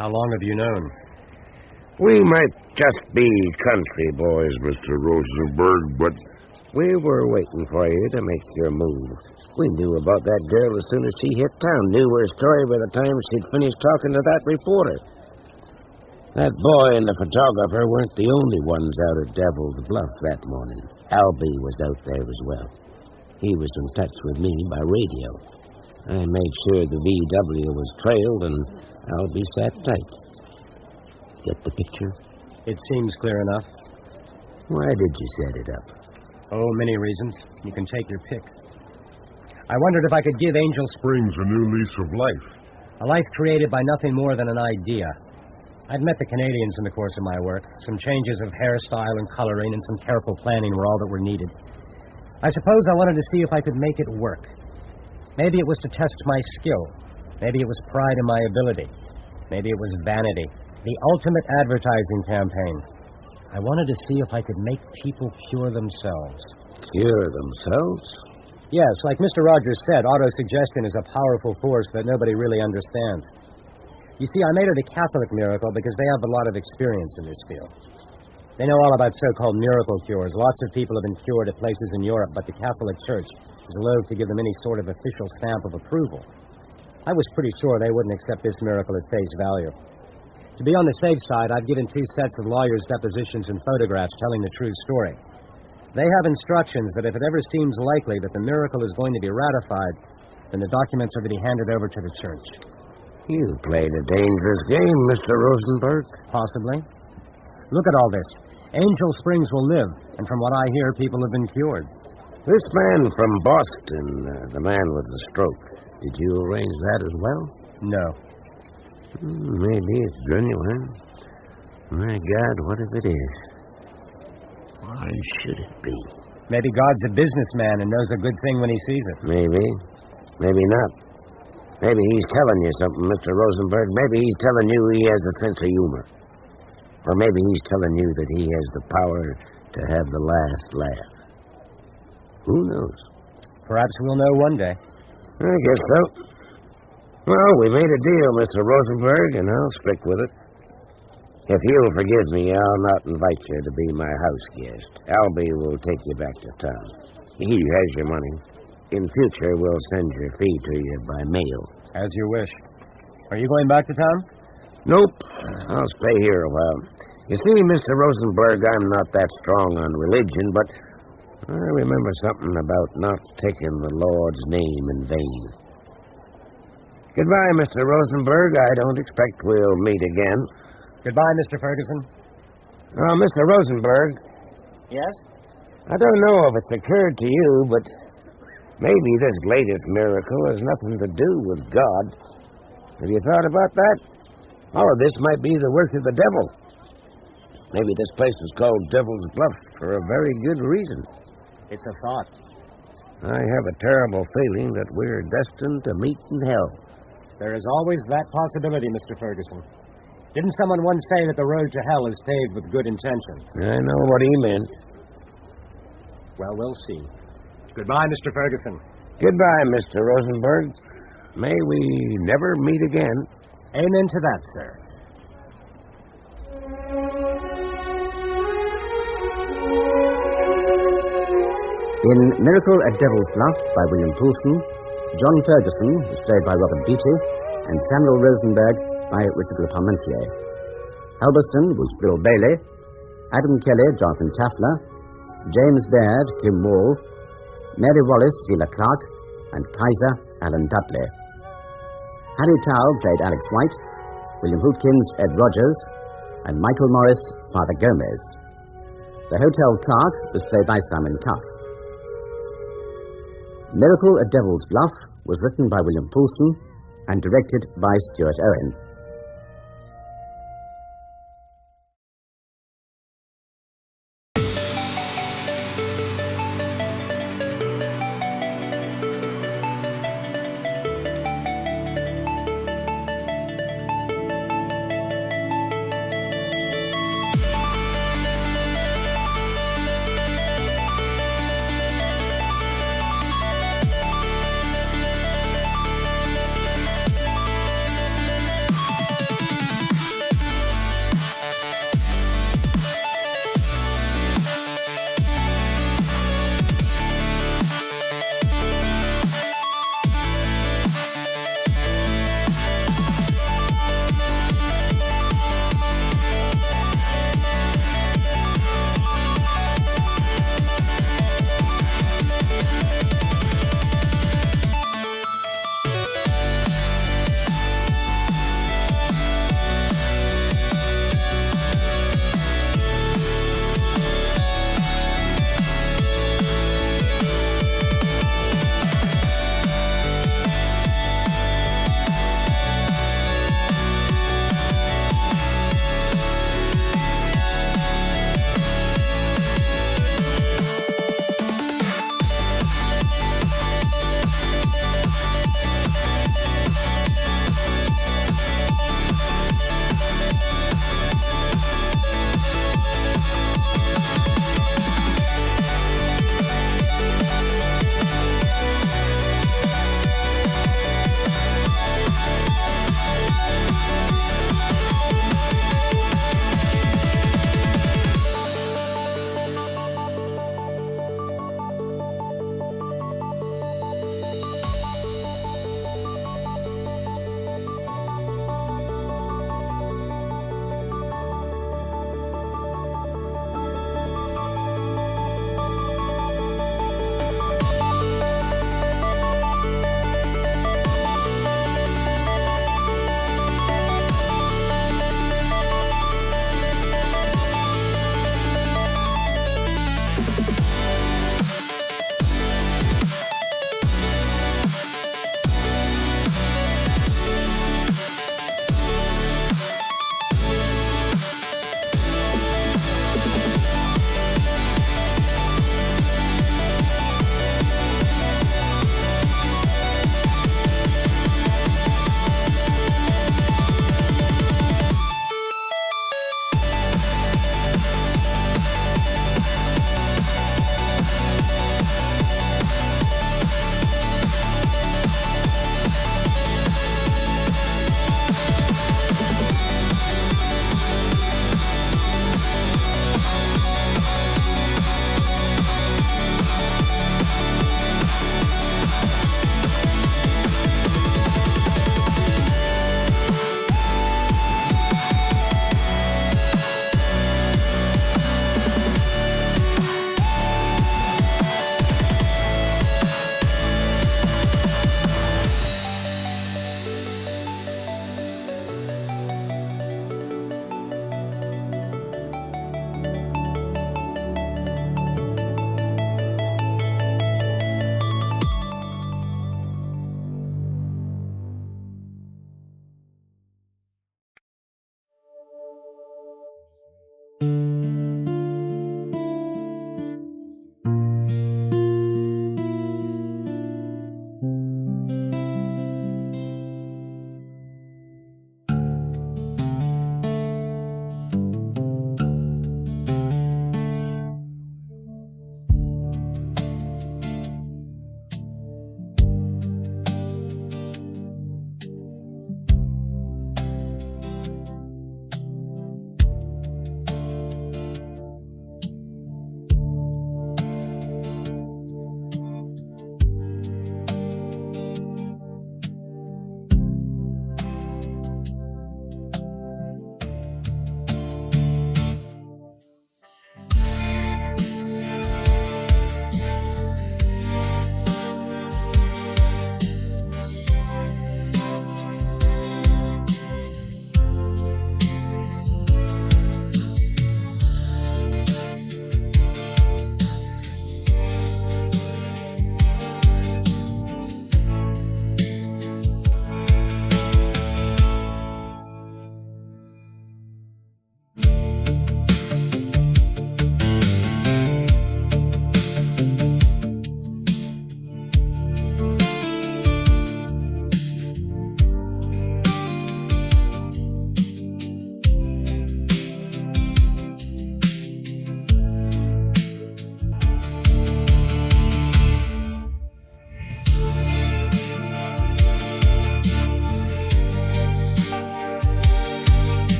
Speaker 1: How long have you known?
Speaker 3: We might just be country boys, Mr. Rosenberg, but we were waiting for you to make your move. We knew about that girl as soon as she hit town, knew her story by the time she'd finished talking to that reporter. That boy and the photographer weren't the only ones out at Devil's Bluff that morning. Albie was out there as well. He was in touch with me by radio. I made sure the VW was trailed, and Albie sat tight. Get the picture?
Speaker 1: It seems clear enough.
Speaker 3: Why did you set it up?
Speaker 1: Oh, many reasons. You can take your pick. I wondered if I could give Angel
Speaker 13: Springs a new lease of life.
Speaker 1: A life created by nothing more than an idea. I'd met the Canadians in the course of my work. Some changes of hairstyle and coloring and some careful planning were all that were needed. I suppose I wanted to see if I could make it work. Maybe it was to test my skill. Maybe it was pride in my ability. Maybe it was vanity. The ultimate advertising campaign. I wanted to see if I could make people cure themselves.
Speaker 3: Cure themselves?
Speaker 1: Yes, like Mr. Rogers said, autosuggestion is a powerful force that nobody really understands. You see, I made it a Catholic miracle because they have a lot of experience in this field. They know all about so-called miracle cures. Lots of people have been cured at places in Europe, but the Catholic Church is loath to give them any sort of official stamp of approval. I was pretty sure they wouldn't accept this miracle at face value. To be on the safe side, I've given 2 sets of lawyers' depositions and photographs telling the true story. They have instructions that if it ever seems likely that the miracle is going to be ratified, then the documents are to be handed over to the church.
Speaker 3: You played a dangerous game, Mr. Rosenberg.
Speaker 1: Possibly. Look at all this. Angel Springs will live, and from what I hear, people have been cured.
Speaker 3: This man from Boston, the man with the stroke, did you arrange that as well?
Speaker 1: No.
Speaker 3: Maybe it's genuine. My God, what if it is? Why should it be?
Speaker 1: Maybe God's a businessman and knows a good thing when he sees it.
Speaker 3: Maybe. Maybe not. Maybe he's telling you something, Mr. Rosenberg. Maybe he's telling you he has a sense of humor. Or maybe he's telling you that he has the power to have the last laugh. Who knows?
Speaker 1: Perhaps we'll know one day.
Speaker 3: I guess so. Well, we made a deal, Mr. Rosenberg, and I'll stick with it. If you'll forgive me, I'll not invite you to be my house guest. Albie will take you back to town. He has your money. In future, we'll send your fee to you by mail.
Speaker 1: As you wish. Are you going back to town?
Speaker 3: Nope. I'll stay here a while. You see, Mr. Rosenberg, I'm not that strong on religion, but I remember something about not taking the Lord's name in vain. Goodbye, Mr. Rosenberg. I don't expect we'll meet again.
Speaker 1: Goodbye, Mr. Ferguson.
Speaker 3: Mr. Rosenberg.
Speaker 1: Yes?
Speaker 3: I don't know if it's occurred to you, but maybe this latest miracle has nothing to do with God. Have you thought about that? All of this might be the work of the devil. Maybe this place is called Devil's Bluff for a very good reason.
Speaker 1: It's a thought.
Speaker 3: I have a terrible feeling that we're destined to meet in hell.
Speaker 1: There is always that possibility, Mr. Ferguson. Didn't someone once say that the road to hell is paved with good intentions?
Speaker 3: I know what he meant.
Speaker 1: Well, we'll see. Goodbye, Mr. Ferguson.
Speaker 3: Goodbye, Mr. Rosenberg. May we never meet again.
Speaker 1: Amen to that, sir.
Speaker 16: In Miracle at Devil's Bluff by William Poulsen, John Ferguson was played by Robert Beatty, and Samuel Rosenberg by Richard Le Parmentier. Halberston was Bill Bailey, Adam Kelly, Jonathan Taffler, James Baird, Kim Wall, Mary Wallace, Sheila Clark, and Kaiser, Alan Dudley. Harry Towle played Alex White, William Hootkins, Ed Rogers, and Michael Morris, Father Gomez. The hotel clerk was played by Simon Cuff. Miracle at Devil's Bluff was written by William Poulsen and directed by Stuart Owen.